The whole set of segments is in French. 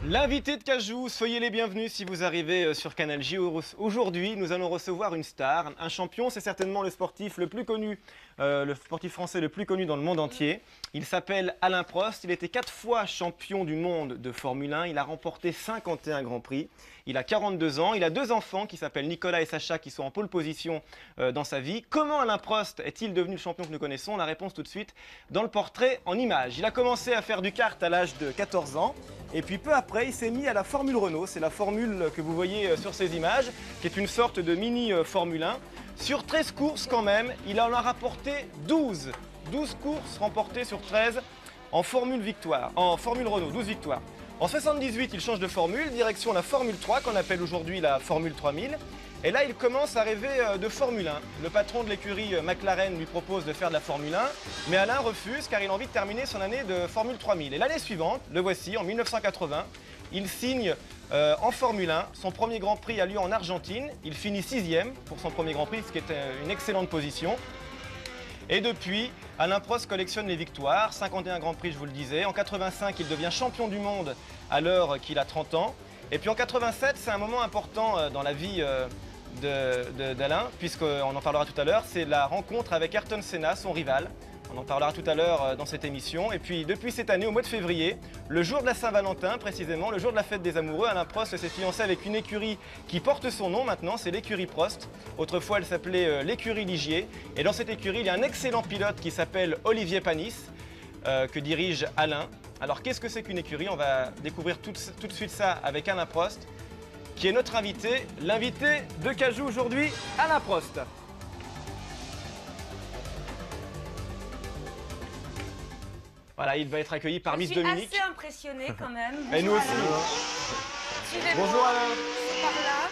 L'invité de Cajou, soyez les bienvenus si vous arrivez sur Canal J. Aujourd'hui, nous allons recevoir une star, un champion, c'est certainement le sportif le plus connu, le sportif français le plus connu dans le monde entier. Il s'appelle Alain Prost, il était 4 fois champion du monde de Formule 1, il a remporté 51 Grands Prix, il a 42 ans, il a 2 enfants qui s'appellent Nicolas et Sacha qui sont en pole position dans sa vie. Comment Alain Prost est-il devenu le champion que nous connaissons? La réponse tout de suite dans le portrait en images. Il a commencé à faire du kart à l'âge de 14 ans. Et puis peu après, il s'est mis à la Formule Renault. C'est la formule que vous voyez sur ces images, qui est une sorte de mini Formule 1. Sur 13 courses quand même, il en a rapporté 12. 12 courses remportées sur 13 en Formule Renault, 12 victoires. En 78, il change de formule, direction la Formule 3, qu'on appelle aujourd'hui la Formule 3000. Et là, il commence à rêver de Formule 1. Le patron de l'écurie McLaren lui propose de faire de la Formule 1, mais Alain refuse car il a envie de terminer son année de Formule 3000. Et l'année suivante, le voici, en 1980, il signe en Formule 1. Son premier Grand Prix a lieu en Argentine. Il finit 6e pour son premier Grand Prix, ce qui est une excellente position. Et depuis, Alain Prost collectionne les victoires, 51 Grands Prix, je vous le disais. En 85, il devient champion du monde à l'heure qu'il a 30 ans. Et puis en 87, c'est un moment important dans la vie d'Alain, puisqu'on en parlera tout à l'heure, c'est la rencontre avec Ayrton Senna, son rival. On en parlera tout à l'heure dans cette émission. Et puis depuis cette année, au mois de février, le jour de la Saint-Valentin précisément, le jour de la fête des amoureux, Alain Prost s'est fiancé avec une écurie qui porte son nom maintenant, c'est l'écurie Prost. Autrefois, elle s'appelait l'écurie Ligier. Et dans cette écurie, il y a un excellent pilote qui s'appelle Olivier Panis, que dirige Alain. Alors qu'est-ce que c'est qu'une écurie? On va découvrir tout de suite ça avec Alain Prost, qui est notre invité, l'invité de Cajou aujourd'hui, Alain Prost. Voilà, il va être accueilli par Miss Dominique. Je suis assez impressionnée quand même. Et nous aussi. Bonjour Alain. Par là.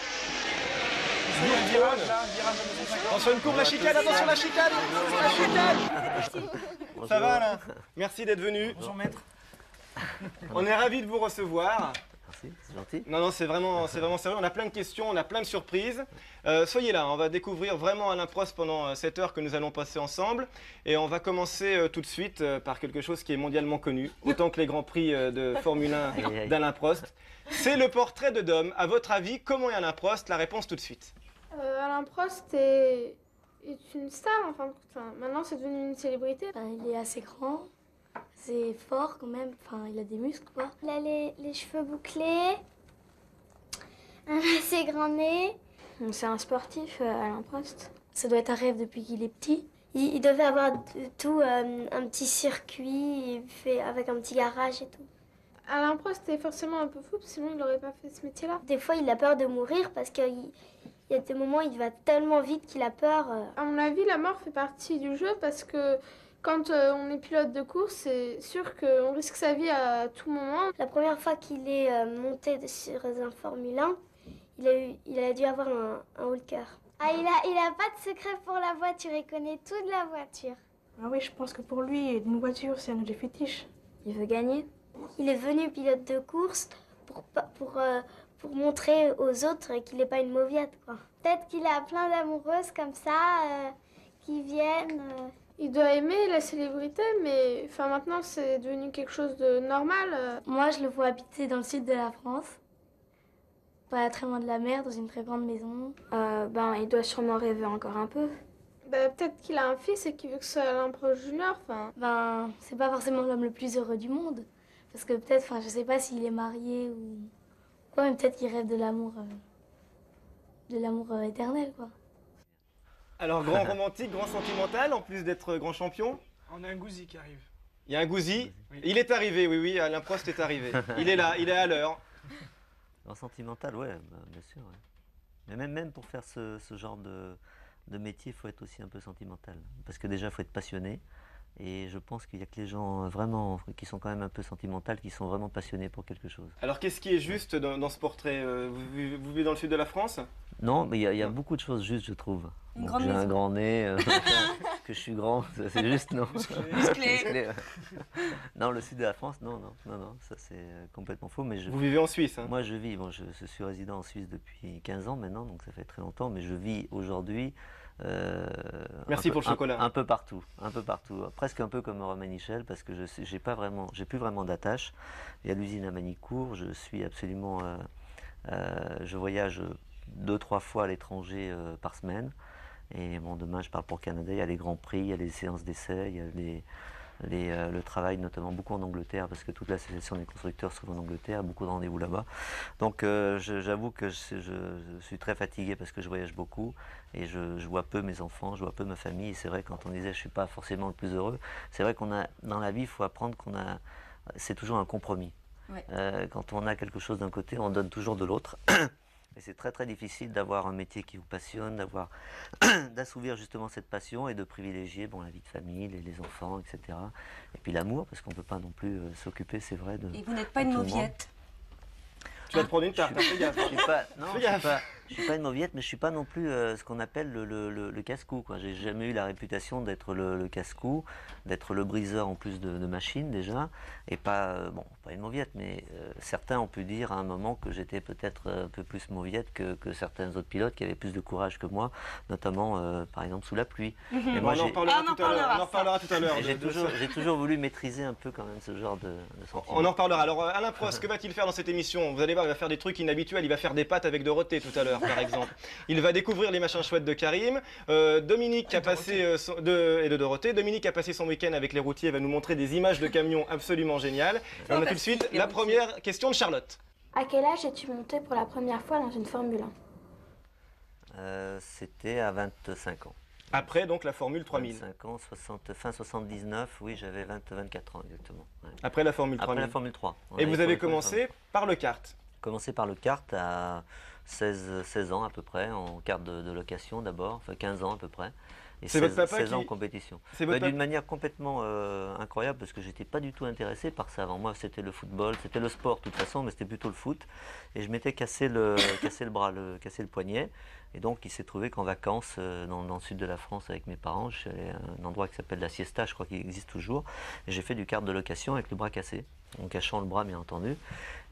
Attention, une courbe, la chicane, attention la chicane. La chicane. Ça va Alain? Merci d'être venu. Bonjour maître. On est ravis de vous recevoir. Merci, c'est gentil. Non, c'est vraiment sérieux. On a plein de questions, on a plein de surprises. Soyez là, on va découvrir vraiment Alain Prost pendant cette heure que nous allons passer ensemble. Et on va commencer tout de suite par quelque chose qui est mondialement connu, autant que les Grands Prix de Formule 1 d'Alain Prost. C'est le portrait de Dom. À votre avis, comment est Alain Prost? La réponse tout de suite. Alain Prost est une star, enfin, maintenant c'est devenu une célébrité. Il est assez grand. C'est fort quand même, enfin il a des muscles quoi. Il a les cheveux bouclés, un assez grand nez. C'est un sportif, Alain Prost. Ça doit être un rêve depuis qu'il est petit. Il devait avoir tout, un petit circuit fait avec un petit garage et tout. Alain Prost est forcément un peu fou, sinon il n'aurait pas fait ce métier-là. Des fois il a peur de mourir parce qu'il y a des moments où il va tellement vite qu'il a peur. À mon avis, la mort fait partie du jeu parce que quand on est pilote de course, c'est sûr qu'on risque sa vie à tout moment. La première fois qu'il est monté sur un Formule 1, il a dû avoir un haut le cœur. Ah, il a pas de secret pour la voiture, il connaît tout de la voiture. Ah oui, je pense que pour lui, une voiture, c'est un objet fétiche. Il veut gagner. Il est venu pilote de course pour montrer aux autres qu'il n'est pas une mauviette, quoi. Peut-être qu'il a plein d'amoureuses comme ça qui viennent. Il doit aimer la célébrité, mais maintenant c'est devenu quelque chose de normal. Moi, je le vois habiter dans le sud de la France, pas très loin de la mer, dans une très grande maison. Il doit sûrement rêver encore un peu. Peut-être qu'il a un fils et qu'il veut que ce soit Alain Prost Junior. C'est pas forcément l'homme le plus heureux du monde. Parce que peut-être, je sais pas s'il est marié ou quoi, mais peut-être qu'il rêve de l'amour éternel, quoi. Alors, grand romantique, grand sentimental, en plus d'être grand champion. On a un Gouzi qui arrive. Il y a un Gouzi. Oui. Il est arrivé, oui, Alain Prost est arrivé. Il est là, il est à l'heure. Grand sentimental, ouais, bien sûr. Ouais. Mais même pour faire ce genre de métier, il faut être aussi un peu sentimental. Parce que déjà, il faut être passionné. Et je pense qu'il y a que les gens vraiment qui sont quand même un peu sentimentales, qui sont vraiment passionnés pour quelque chose. Alors qu'est-ce qui est juste dans ce portrait vous vivez dans le sud de la France? Non, mais il y a beaucoup de choses justes, je trouve. Une Bon, grande j'ai un maison. grand nez, que je suis grand, c'est juste, non. Musclé. Non, le sud de la France, non, ça c'est complètement faux. Mais Vous vivez en Suisse, hein? moi je vis, bon, je suis résident en Suisse depuis 15 ans maintenant, donc ça fait très longtemps, mais je vis aujourd'hui Merci pour le chocolat. un peu partout, presque un peu comme Romain Michel, parce que j'ai plus vraiment d'attache. Il y a l'usine à Manicourt, je suis absolument, je voyage 2-3 fois à l'étranger par semaine. Et bon, demain je parle pour Canada, il y a les grands prix, il y a les séances d'essai, il y a le travail notamment beaucoup en Angleterre, parce que toute l'association des constructeurs se trouve en Angleterre, beaucoup de rendez-vous là-bas. Donc j'avoue que je suis très fatigué parce que je voyage beaucoup et je vois peu mes enfants, je vois peu ma famille. Et c'est vrai, quand on disait je ne suis pas forcément le plus heureux, c'est vrai qu'on a dans la vie, il faut apprendre c'est toujours un compromis. Ouais. Quand on a quelque chose d'un côté, on donne toujours de l'autre. Et c'est très très difficile d'avoir un métier qui vous passionne, d'assouvir justement cette passion et de privilégier la vie de famille, les enfants, etc. Et puis l'amour, parce qu'on ne peut pas non plus s'occuper, c'est vrai. Et vous n'êtes pas une tout le monde. mauviette. Tu vas te prendre une tarte, hein, fais gaffe. Je suis pas, non, Fais je suis gaffe. pas, je suis pas une mauviette, mais je suis pas non plus ce qu'on appelle le casse-cou, quoi. J'ai jamais eu la réputation d'être le casse-cou, d'être le briseur en plus de machines déjà, et pas une mauviette, mais certains ont pu dire à un moment que j'étais peut-être un peu plus mauviette que certains autres pilotes qui avaient plus de courage que moi, notamment par exemple sous la pluie. Et Bon, moi, on en reparlera Ah, on en tout à l'heure. parlera, On en reparlera tout à l'heure. j'ai de ça. toujours voulu maîtriser un peu quand même ce genre de sentiment. On en reparlera. Alors Alain Prost, que va-t-il faire dans cette émission? Vous allez voir, il va faire des trucs inhabituels. Il va faire des pâtes avec Dorothée tout à l'heure, par exemple. Il va découvrir les machins chouettes de Karim. Dominique a passé et de Dorothée. Dominique a passé son week-end avec les routiers. Va nous montrer des images de camions absolument géniales. Et on a tout de suite les la routiers. première question de Charlotte. À quel âge es-tu monté pour la première fois dans une Formule 1? C'était à 25 ans. Après donc la Formule 3000. 25 ans, fin 79, oui, j'avais 24 ans exactement. Ouais. Après la Formule Après 3000. la Formule 3. On Et avait vous pour avez les premières commencé par le kart. Formule. Commencé par le kart à 16 ans à peu près, en kart de location d'abord, enfin 15 ans à peu près. Et C'est votre papa 16 ans qui- en compétition. C'est votre D'une manière complètement incroyable parce que j'étais pas du tout intéressé par ça. Avant moi, c'était le football, c'était le sport de toute façon, mais c'était plutôt le foot. Et je m'étais cassé le bras, cassé le poignet. Et donc, il s'est trouvé qu'en vacances dans le sud de la France avec mes parents, je suis allé à un endroit qui s'appelle la Siesta, je crois qu'il existe toujours. Et j'ai fait du kart de location avec le bras cassé, en cachant le bras bien entendu.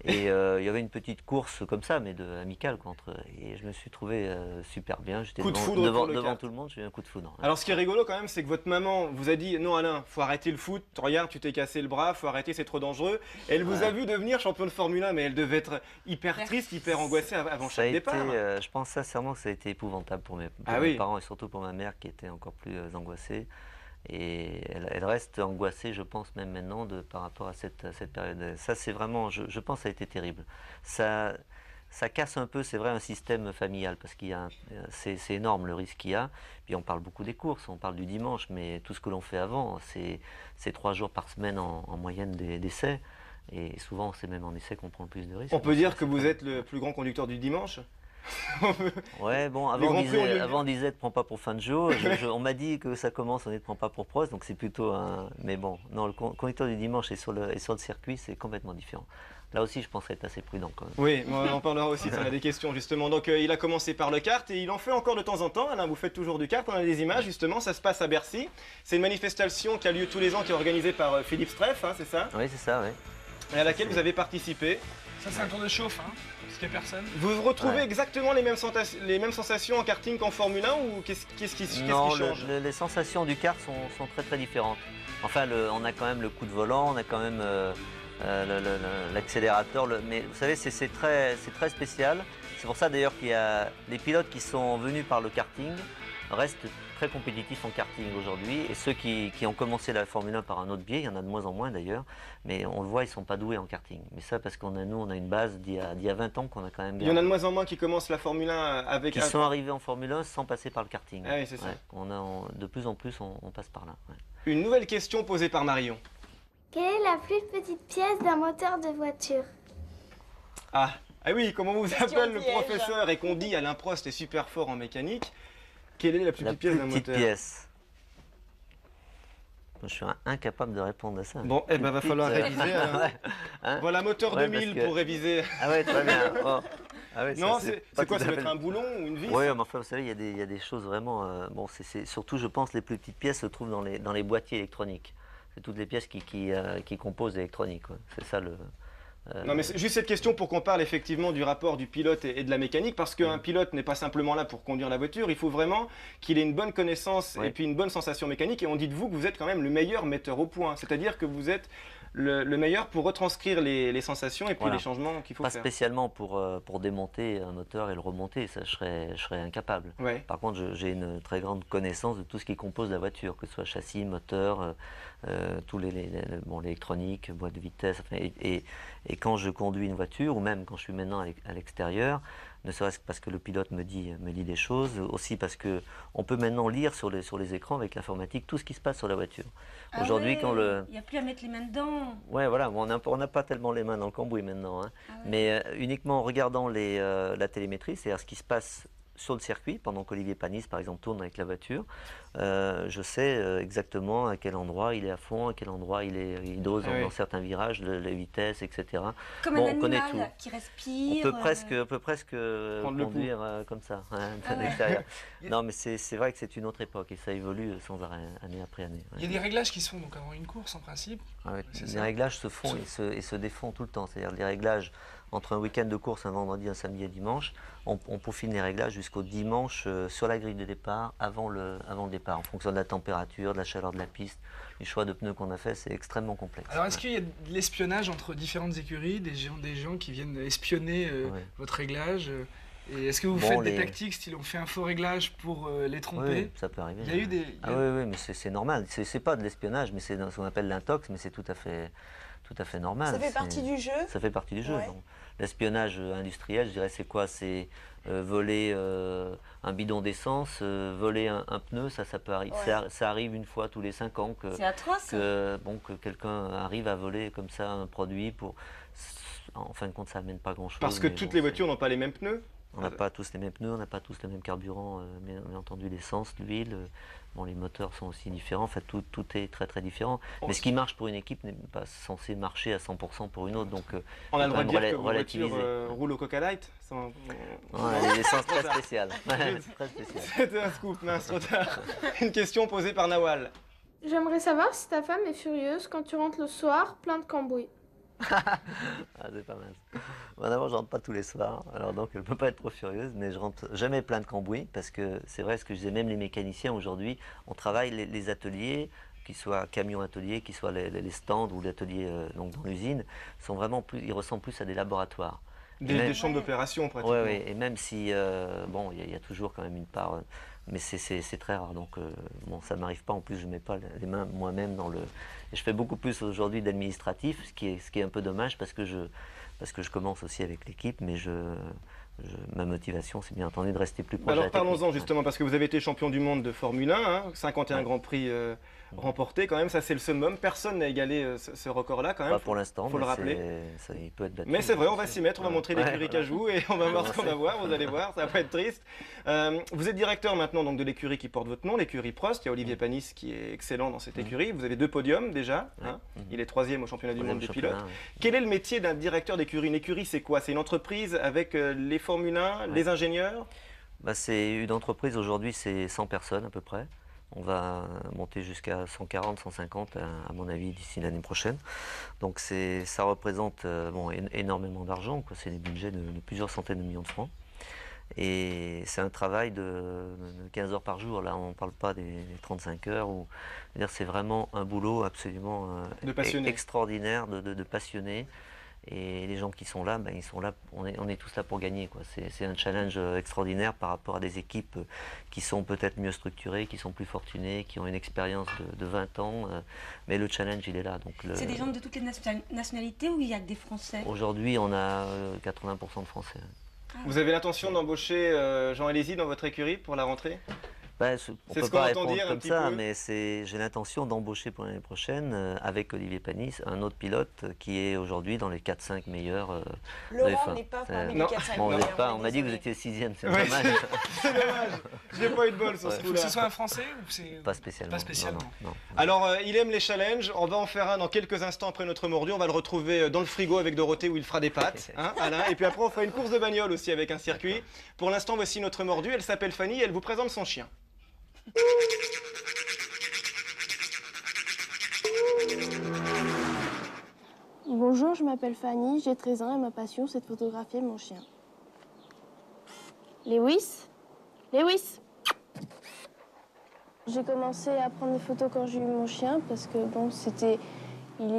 Et il y avait une petite course comme ça, mais amicale contre. Et je me suis trouvé super bien. J'étais Coup de foudre pour le devant kart. tout le monde, j'ai eu un coup de foudre. Alors ce qui est rigolo quand même, c'est que votre maman vous a dit non Alain, faut arrêter le foot, regarde tu t'es cassé le bras, faut arrêter, c'est trop dangereux. Et elle vous Ouais. a vu devenir champion de Formule 1, mais elle devait être hyper triste, hyper angoissée avant Ça a chaque été, départ. je pense sincèrement que ça a été épouvable pour Ah mes oui. parents et surtout pour ma mère qui était encore plus angoissée. Et elle reste angoissée, je pense, même maintenant, par rapport à cette période. Ça, c'est vraiment, je pense que ça a été terrible. Ça casse un peu, c'est vrai, un système familial, parce c'est énorme le risque qu'il y a. Puis on parle beaucoup des courses, on parle du dimanche, mais tout ce que l'on fait avant, c'est 3 jours par semaine en moyenne d'essais. Et souvent, c'est même en essai qu'on prend le plus de risques. On peut dire que vous êtes le plus grand conducteur du dimanche. Ouais, bon, Les avant Grands Prix ont lieu le on disait ne prends pas pour fin de jour. On m'a dit que ça commence, on ne prend pas pour Prost, donc c'est plutôt un. Mais bon, non, le conducteur du dimanche et sur le circuit, c'est complètement différent. Là aussi, je penserais être assez prudent quand même. Oui, on en parlera aussi, si on a des questions justement. Donc il a commencé par le kart et il en fait encore de temps en temps. Alain, vous faites toujours du kart, on a des images justement, ça se passe à Bercy. C'est une manifestation qui a lieu tous les ans, qui est organisée par Philippe Streff, hein, c'est ça? Oui, c'est ça, oui. Et à laquelle vous avez participé. Ça, c'est un tour de chauffe, hein, parce qu'il n'y a personne. Vous retrouvez Ouais. exactement les mêmes sensations en karting qu'en Formule 1 ou qu'est-ce qui Non, change? les sensations du kart sont très très différentes. Enfin, on a quand même le coup de volant, on a quand même l'accélérateur, mais vous savez, c'est très spécial. C'est pour ça d'ailleurs qu'il y a les pilotes qui sont venus par le karting restent très compétitifs en karting aujourd'hui. Et ceux qui ont commencé la Formule 1 par un autre biais, il y en a de moins en moins d'ailleurs, mais on le voit, ils ne sont pas doués en karting. Mais ça parce qu'on a une base d'il y a 20 ans qu'on a quand même Il bien. y en a de moins en moins qui commencent la Formule 1 avec... Qui sont arrivés en Formule 1 sans passer par le karting. Ah oui, c'est ça. De plus en plus, on passe par là. Ouais. Une nouvelle question posée par Marion. Quelle est la plus petite pièce d'un moteur de voiture? Ah oui, comment vous Question appelle le piège. professeur et qu'on dit Alain Prost est super fort en mécanique. Quelle est la plus La petite pièce plus d'un petite moteur? pièce. je suis incapable de répondre à ça. Bon, eh ben, va falloir réviser. Hein. Ouais. Hein? Voilà, moteur Ouais, 2000 parce que- pour réviser. Ah ouais, très bien. Bon. Ah ouais, Non, ça, c'est pas quoi? tout Ça à doit fait- être un boulon ou une vis? Oui, mais enfin, vous savez, il y a des choses vraiment. Bon, surtout, je pense, les plus petites pièces se trouvent dans les boîtiers électroniques. C'est toutes les pièces qui composent l'électronique, quoi. C'est ça le. Non, mais c'est juste cette question pour qu'on parle effectivement du rapport du pilote et de la mécanique, parce qu'un pilote n'est pas simplement là pour conduire la voiture, il faut vraiment qu'il ait une bonne connaissance Oui. et puis une bonne sensation mécanique. Et on dit de vous que vous êtes quand même le meilleur metteur au point, c'est-à-dire que vous êtes le meilleur pour retranscrire les sensations et puis Voilà. les changements qu'il faut Pas faire. spécialement pour démonter un moteur et le remonter, ça je serais incapable. Ouais. Par contre, j'ai une très grande connaissance de tout ce qui compose la voiture, que ce soit châssis, moteur, tous bon, l'électronique, boîte de vitesse. Enfin, et quand je conduis une voiture, ou même quand je suis maintenant à l'extérieur, ne serait-ce que parce que le pilote me dit des choses, aussi parce que on peut maintenant lire sur les écrans avec l'informatique tout ce qui se passe sur la voiture. Aujourd'hui, quand le... Il n'y a plus à mettre les mains dedans. Ouais, voilà, bon, on n'a pas tellement les mains dans le cambouis maintenant, hein. Ah ouais. Mais uniquement en regardant la télémétrie, c'est-à-dire ce qui se passe sur le circuit, pendant qu'Olivier Panis, par exemple, tourne avec la voiture, je sais exactement à quel endroit il est à fond, à quel endroit il dose Ah oui. dans certains virages, les vitesses, etc. Comme Bon, un on connaît animal tout. qui On respire. peut presque Prendre le conduire comme ça, hein, Ah de ouais. l'extérieur. Non, mais c'est vrai que c'est une autre époque et ça évolue sans arrêt, année après année. Il y a des réglages qui se font donc avant une course en principe. Ah ouais, C'est les ça. réglages se font et se défont tout le temps. C'est-à-dire les réglages entre un week-end de course, un vendredi, un samedi et dimanche, on peaufine les réglages jusqu'au dimanche sur la grille de départ, avant le départ, en fonction de la température, de la chaleur de la piste. Les choix de pneus qu'on a fait, c'est extrêmement complexe. Alors est-ce qu'il y a de l'espionnage entre différentes écuries, des gens qui viennent espionner Ouais. votre réglage et est-ce que vous Bon, faites des les- tactiques style on fait un faux réglage pour les Oui, tromper? ça peut arriver. Il y a eu des... Ah oui, mais c'est normal. C'est pas de l'espionnage, mais c'est ce qu'on appelle l'intox, mais c'est tout à fait normal. Ça fait C'est- partie du jeu. Ça fait partie du jeu. Ouais. Donc, l'espionnage industriel, je dirais, c'est quoi? C'est voler un bidon d'essence, voler un pneu, ça peut arriver. Ouais. Ça arrive une fois tous les 5 ans C'est atroce. que quelqu'un arrive à voler comme ça un produit pour. En fin de compte, ça amène pas grand-chose. Parce que mais toutes bon, les voitures n'ont pas les mêmes pneus. on n'a pas tous les mêmes pneus, on n'a pas tous les mêmes carburants, bien entendu l'essence, l'huile. Bon, les moteurs sont aussi différents, enfin tout est très très différent. Mais ce qui marche pour une équipe n'est pas censé marcher à 100% pour une autre. Donc On a le faut droit de quand dire même que vos voitures relativiser. roulent au Coca Light. Ouais, l'essence très spéciale. Ouais, très spéciale. C'était un scoop, mince, trop tard. Une question posée par Nawal. J'aimerais savoir si ta femme est furieuse quand tu rentres le soir plein de cambouis. Ah, c'est pas mal. Bon, d'abord, je rentre pas tous les soirs, alors donc elle peut pas être trop furieuse, mais je rentre jamais plein de cambouis parce que c'est vrai ce que je disais, même les mécaniciens aujourd'hui, on travaille les ateliers, qu'ils soient camions ateliers, qu'ils soient les stands ou l'atelier donc dans l'usine, sont vraiment plus, ils ressemblent plus à des laboratoires. Des chambres d'opération, pratiquement. Oui, ouais, et même si, bon, il y a toujours quand même une part, mais c'est très rare. Donc, bon, ça m'arrive pas. En plus, je mets pas les mains moi-même dans le. Et je fais beaucoup plus aujourd'hui d'administratif, ce qui est un peu dommage parce que je commence aussi avec l'équipe, mais ma motivation, c'est bien entendu de rester plus proche de Alors la technique. parlons-en justement, parce que vous avez été champion du monde de Formule 1, hein, 51 Ouais. Grands Prix remportés quand même, ça c'est le summum. Personne n'a égalé ce record-là quand même. Pas pour l'instant, faut le mais rappeler. il peut être battu. Mais c'est vrai, on va s'y mettre, on va Ouais. montrer Ouais, l'écurie voilà. Cajou et on va voir ce qu'on va Ouais. voir, vous allez voir, ça va pas être triste. Vous êtes directeur maintenant donc, de l'écurie qui porte votre nom, l'écurie Prost. Il y a Olivier Panis qui est excellent dans cette écurie. Vous avez 2 podiums déjà, hein. Il est 3e au championnat du monde des pilotes. Quel est le métier d'un directeur d'écurie? Une écurie, c'est quoi? C'est une entreprise avec les Formule 1, les ingénieurs? Bah, c'est une entreprise, aujourd'hui, c'est 100 personnes à peu près. On va monter jusqu'à 140, 150 à mon avis d'ici l'année prochaine. Donc ça représente bon, énormément d'argent, quoi. C'est des budgets de plusieurs centaines de millions de francs. Et c'est un travail de 15 heures par jour. Là, on ne parle pas des 35 heures. C'est vraiment un boulot absolument De passionné. extraordinaire, de passionné. Et les gens qui sont là, ben, ils sont là, on est tous là pour gagner, quoi. C'est un challenge extraordinaire par rapport à des équipes qui sont peut-être mieux structurées, qui sont plus fortunées, qui ont une expérience de 20 ans. Mais le challenge, il est là. Donc C'est des gens de toutes les nationalités ou il y a que des Français? aujourd'hui, on a 80% de Français. Vous avez l'intention d'embaucher Jean Alési dans votre écurie pour la rentrée? On C'est peut ce qu'on pas entend répondre dire un comme petit ça, peu. mais j'ai l'intention d'embaucher pour l'année prochaine, avec Olivier Panis, un autre pilote qui est aujourd'hui dans les 4-5 meilleurs de Laurent F1. n'est pas C'est- parmi Non. les 4-5 Bon, vous meilleurs, êtes pas, on on est m'a dit que vous désolé. étiez 6e, c'est Ouais, dommage. C'est dommage. J'ai pas eu de bol sur ce Ouais. Il faut que ce soit coup-là. un Français ou c'est... Pas spécialement. Pas spécialement. Non, non. Alors, il aime les challenges. On va en faire un dans quelques instants après notre mordu. On va le retrouver dans le frigo avec Dorothée où il fera des pâtes, hein, Alain. Et puis après, on fera une course de bagnole aussi avec un circuit. Pour l'instant, voici notre mordu. Elle s'appelle Fanny. Elle vous présente son chien. Bonjour, je m'appelle Fanny, j'ai 13 ans et ma passion c'est de photographier mon chien. Lewis. Lewis. J'ai commencé à prendre des photos quand j'ai eu mon chien parce que bon, il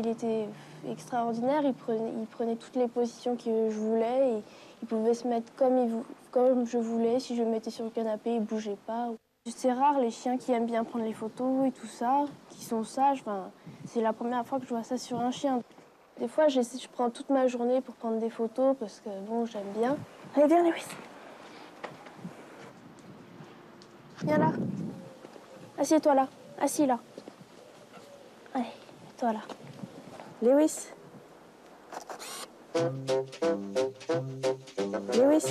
était extraordinaire, il prenait toutes les positions que je voulais et il pouvait se mettre comme je voulais. Si je le mettais sur le canapé, il bougeait pas. C'est rare les chiens qui aiment bien prendre les photos et tout ça, qui sont sages. Enfin, c'est la première fois que je vois ça sur un chien. Des fois, je prends toute ma journée pour prendre des photos parce que bon, j'aime bien. Allez, viens, Lewis. Viens là. Assieds-toi là. Assis là. Allez, mets-toi là. Lewis. Lewis.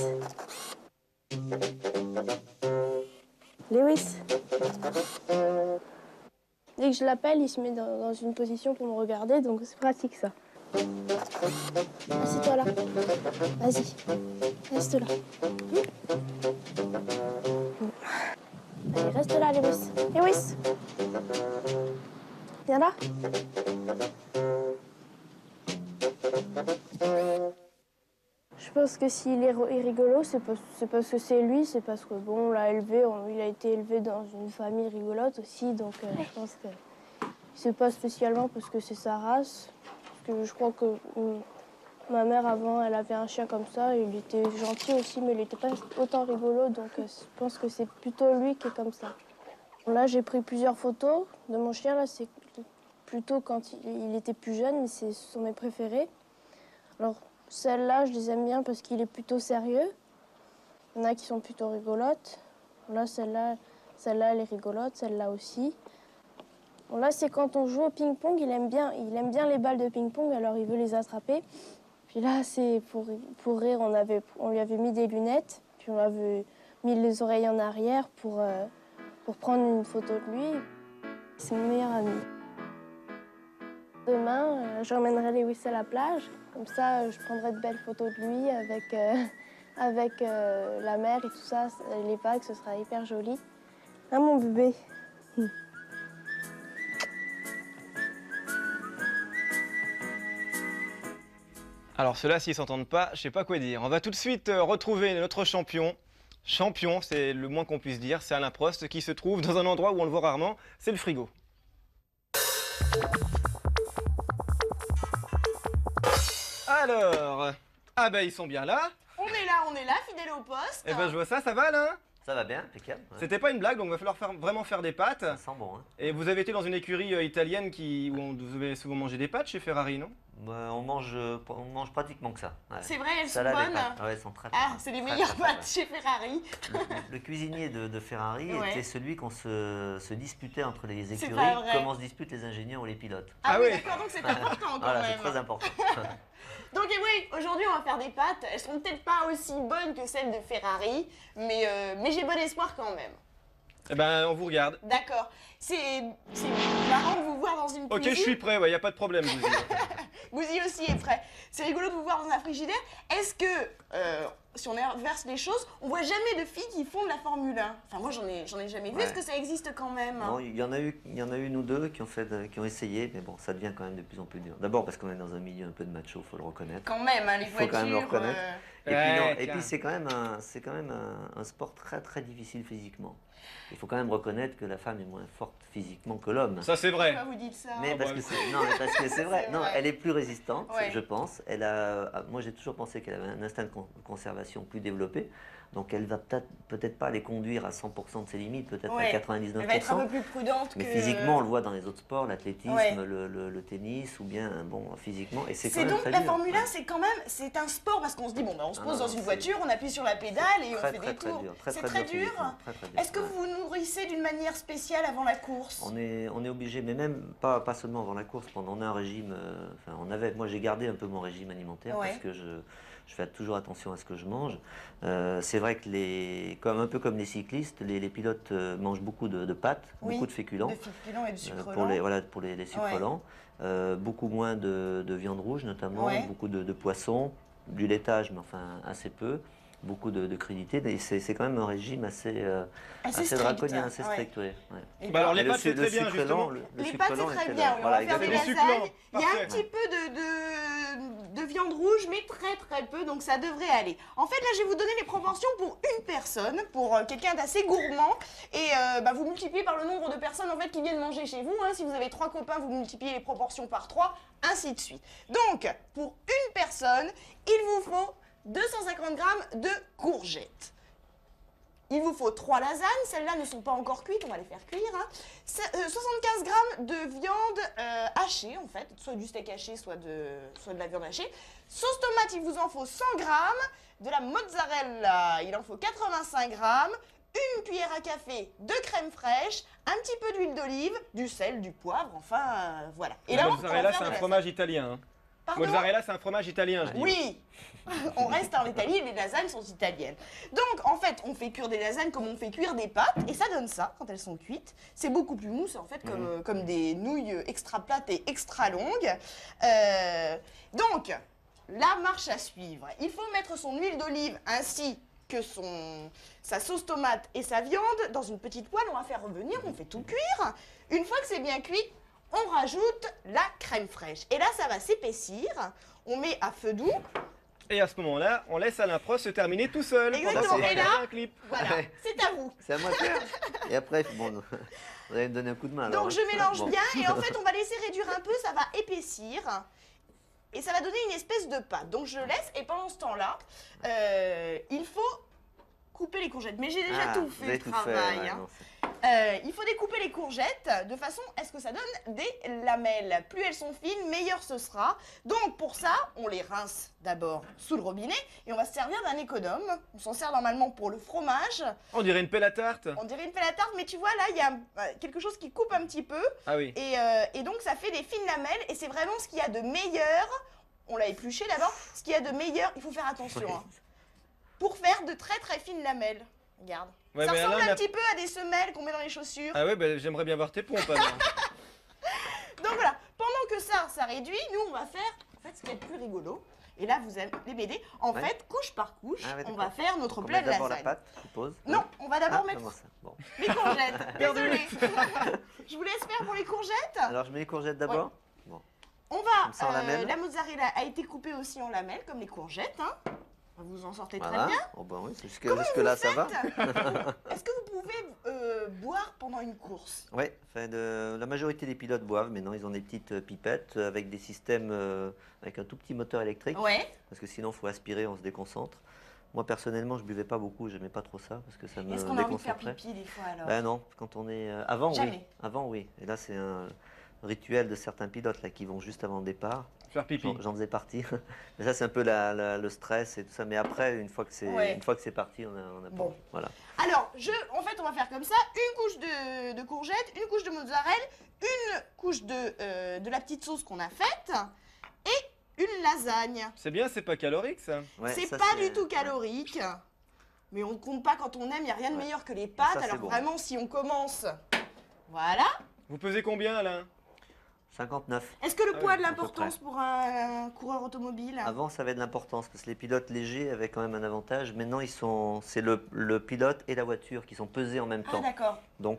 Lewis. Dès que je l'appelle, il se met dans une position pour me regarder, donc c'est pratique ça. Assieds-toi là. Vas-y. Reste là. Allez, reste là, Lewis. Lewis. Viens là. Je pense que s'il est rigolo, c'est parce que c'est lui, c'est parce que bon, on l'a élevé, il a été élevé dans une famille rigolote aussi, donc je pense que c'est pas spécialement parce que c'est sa race. Parce que je crois que ma mère avant, elle avait un chien comme ça, et il était gentil aussi, mais il n'était pas autant rigolo, donc je pense que c'est plutôt lui qui est comme ça. Là, j'ai pris plusieurs photos de mon chien, là, c'est plutôt quand il était plus jeune, mais ce sont mes préférés. Alors, celles-là, je les aime bien parce qu'il est plutôt sérieux. Il y en a qui sont plutôt rigolotes. Là, celle-là, elle est rigolote, celle-là aussi. Bon, là, c'est quand on joue au ping-pong, il aime bien les balles de ping-pong, alors il veut les attraper. Puis là, c'est pour rire, on lui avait mis des lunettes, puis on avait mis les oreilles en arrière pour prendre une photo de lui. C'est mon meilleur ami. Demain, j'emmènerai Lewis à la plage. Comme ça, je prendrai de belles photos de lui avec la mer et tout ça, les vagues, ce sera hyper joli. Ah, mon bébé. Alors ceux-là, s'ils s'entendent pas, je sais pas quoi dire. On va tout de suite retrouver notre champion. Champion, c'est le moins qu'on puisse dire, c'est Alain Prost qui se trouve dans un endroit où on le voit rarement, c'est le frigo. Alors, ah ben ils sont bien là. On est là, fidèle au poste. Eh ben je vois ça, ça va Alain? Ça va bien, impeccable. Ouais. C'était pas une blague, donc il va falloir vraiment faire des pâtes. Ça sent bon, hein. Et vous avez été dans une écurie italienne où on devait souvent manger des pâtes chez Ferrari, non? On mange pratiquement que ça. Ouais. C'est vrai, elles sont Salade et bonnes. pâtes. Ouais, elles sont très Ah, bonnes. c'est les Très, meilleures très, très pâtes chez Ferrari. Le cuisinier de Ferrari Ouais. était celui qu'on se disputait entre les écuries, pas vrai. comme on se dispute les ingénieurs ou les pilotes. Ah, Ah oui, oui. d'accord, donc c'est important quand Voilà, c'est même. très important. Donc et oui, aujourd'hui on va faire des pâtes. Elles seront peut-être pas aussi bonnes que celles de Ferrari, mais j'ai bon espoir quand même. Eh ben on vous regarde. D'accord. C'est marrant de vous voir dans une Ok, cuisine. je suis prêt, ouais, y a pas de problème. Vous Gouzi aussi est prêt. C'est rigolo de vous voir dans un frigidaire. Est-ce que, si on inverse les choses, on voit jamais de filles qui font de la Formule 1? Enfin, moi, j'en ai jamais vu. Ouais. Est-ce que ça existe quand même? Non, il y en a une ou deux qui ont essayé, mais bon, ça devient quand même de plus en plus dur. D'abord parce qu'on est dans un milieu un peu de macho, faut le reconnaître. Quand même, hein, les Faut voitures. quand même le reconnaître. Et puis, Ouais, et tiens. puis c'est quand même un sport très très difficile physiquement. Il faut quand même reconnaître que la femme est moins forte physiquement que l'homme. Ça c'est vrai. Pourquoi vous dites ça? Mais parce bah, que parce que c'est vrai. C'est Non, vrai. elle est plus résistante, Ouais. je pense. Moi, j'ai toujours pensé qu'elle avait un instinct de conservation plus développé. Donc elle va peut-être pas les conduire à 100% de ses limites, peut-être Ouais. à 99%. Elle va être un peu plus prudente Mais que... physiquement, on le voit dans les autres sports, l'athlétisme, Ouais. le tennis, ou bien bon, physiquement. Et c'est quand C'est même donc très la dur. Formule 1, Ouais. c'est quand même, c'est un sport parce qu'on se dit, bon, ben, on se Ah pose non, dans une c'est- voiture, on appuie sur la pédale et on Très, fait très, des très tours. dur, très, C'est très très dur dur. physiquement, très, très dur. Est-ce que vous vous nourrissez d'une manière spéciale avant la course? On est obligé, mais même pas seulement avant la course, pendant on a un régime, moi j'ai gardé un peu mon régime alimentaire Ouais. parce que je fais toujours attention à ce que je mange. C'est vrai que un peu comme les cyclistes, les pilotes mangent beaucoup de pâtes, Oui, beaucoup de féculents. De féculents et de sucre pour lent. pour les sucres Ouais. lents. Beaucoup moins de viande rouge notamment, Ouais. beaucoup de poissons, du laitage mais enfin assez peu, beaucoup de crudités. Et c'est quand même un régime assez strict, draconien, assez ouais. strict. Ouais. Et Bah alors Et les pâtes c'est très bien sucre justement. lent, le les sucre pâtes, c'est lent très était bien. là. Oui, Voilà, on va faire des exactement. sucres lents, lasagnes. Il y a parfait. un petit peu de viande rouge, mais très très peu, donc ça devrait aller. En fait, là, je vais vous donner les proportions pour une personne, pour quelqu'un d'assez gourmand. Et vous multipliez par le nombre de personnes en fait, qui viennent manger chez vous. Hein. Si vous avez 3 copains, vous multipliez les proportions par 3, ainsi de suite. Donc, pour une personne, il vous faut 250 grammes de courgettes. Il vous faut 3 lasagnes, celles-là ne sont pas encore cuites, on va les faire cuire. Hein. 75 grammes de viande hachée, en fait, soit du steak haché, soit de la viande hachée. Sauce tomate, il vous en faut 100 grammes. De la mozzarella, il en faut 85 grammes. Une cuillère à café de crème fraîche, un petit peu d'huile d'olive, du sel, du poivre, enfin voilà. Et La là, on va mozzarella faire c'est de un la fromage italien. Hein. Pardon. Mozzarella c'est un fromage italien je dis. Oui, on reste en Italie, les lasagnes sont italiennes. Donc en fait, on fait cuire des lasagnes comme on fait cuire des pâtes, et ça donne ça quand elles sont cuites. C'est beaucoup plus mou, c'est en fait comme des nouilles extra plates et extra longues. Donc, la marche à suivre. Il faut mettre son huile d'olive ainsi que sa sauce tomate et sa viande dans une petite poêle. On va faire revenir, on fait tout cuire. Une fois que c'est bien cuit, on rajoute la crème fraîche. Et là, ça va s'épaissir. On met à feu doux. Et à ce moment-là, on laisse Alain Prost se terminer tout seul. Exactement. pendant qu'on va Et là- regarder un clip. Voilà, Ouais. c'est à vous. C'est à moi de faire. Et après, bon, vous allez me donner un coup de main. alors, Donc je hein. mélange Bon. bien et en fait on va laisser réduire un peu, ça va épaissir et ça va donner une espèce de pâte. Donc je laisse et pendant ce temps-là, il faut couper les courgettes. Mais j'ai déjà Ah, tout vous fait avez le tout travail. fait, ouais, Hein. non, c'est- Il faut découper les courgettes de façon à ce que ça donne des lamelles. Plus elles sont fines, meilleur ce sera. Donc pour ça, on les rince d'abord sous le robinet et on va se servir d'un économe. On s'en sert normalement pour le fromage. On dirait une pelle à tarte. On dirait une pelle à tarte, mais tu vois là, il y a quelque chose qui coupe un petit peu. Ah oui. Et donc ça fait des fines lamelles et c'est vraiment ce qu'il y a de meilleur. On l'a épluché d'abord. Ce qu'il y a de meilleur, il faut faire attention. Hein, pour faire de très très fines lamelles. Regarde. Ouais, Ça mais ressemble Alain, un petit peu à des semelles qu'on met dans les chaussures. Ah ouais, bah, j'aimerais bien voir tes pompes. alors. Donc voilà, pendant que ça réduit, nous on va faire en fait ce qui est le plus rigolo. Et là vous allez m'aider. En Ouais. fait, couche par couche, Ah ouais, on d'accord. va faire notre On plat met de d'abord la lasagne. pâte, je suppose. Non, on va d'abord Ah, mettre comment ça Bon. les courgettes. Désolée. Je vous laisse faire pour les courgettes. Alors je mets les courgettes d'abord. Bon. On Comme ça, en va, lamelles. la mozzarella a été coupée aussi en lamelles, comme les courgettes. Hein. Vous en sortez Voilà. très bien. Oh, bah oui, jusque Comment là vous ça va. faites Est-ce que vous pouvez boire pendant une course? Oui, la majorité des pilotes boivent, mais non, ils ont des petites pipettes avec des systèmes avec un tout petit moteur électrique. Ouais. Parce que sinon, il faut aspirer, on se déconcentre. Moi, personnellement, je buvais pas beaucoup, j'aimais pas trop ça parce que ça me Est-ce qu'on a envie de faire déconcentrait. pipi des fois alors? Ben non, quand on est avant, oui. Jamais. Avant, oui. Et là, c'est un rituel de certains pilotes là qui vont juste avant le départ. Faire pipi. J'en faisais partie. Mais ça, c'est un peu le stress et tout ça. Mais après, une fois que c'est parti, on a Bon. pas. Voilà. Alors, en fait, on va faire comme ça. Une couche de courgettes, une couche de mozzarella, une couche de la petite sauce qu'on a faite et une lasagne. C'est bien, c'est pas calorique ça. Ouais, c'est ça, pas du tout calorique. Mais on ne compte pas quand on aime, il n'y a rien de Ouais. meilleur que les pâtes. Ça, c'est Alors bon. vraiment, si on commence... Voilà. Vous pesez combien Alain? 59. Est-ce que le Ah poids a oui, de à peu l'importance pour un coureur automobile? Avant, ça avait de l'importance parce que les pilotes légers avaient quand même un avantage. Maintenant, c'est le pilote et la voiture qui sont pesés en même Ah temps. d'accord, Donc,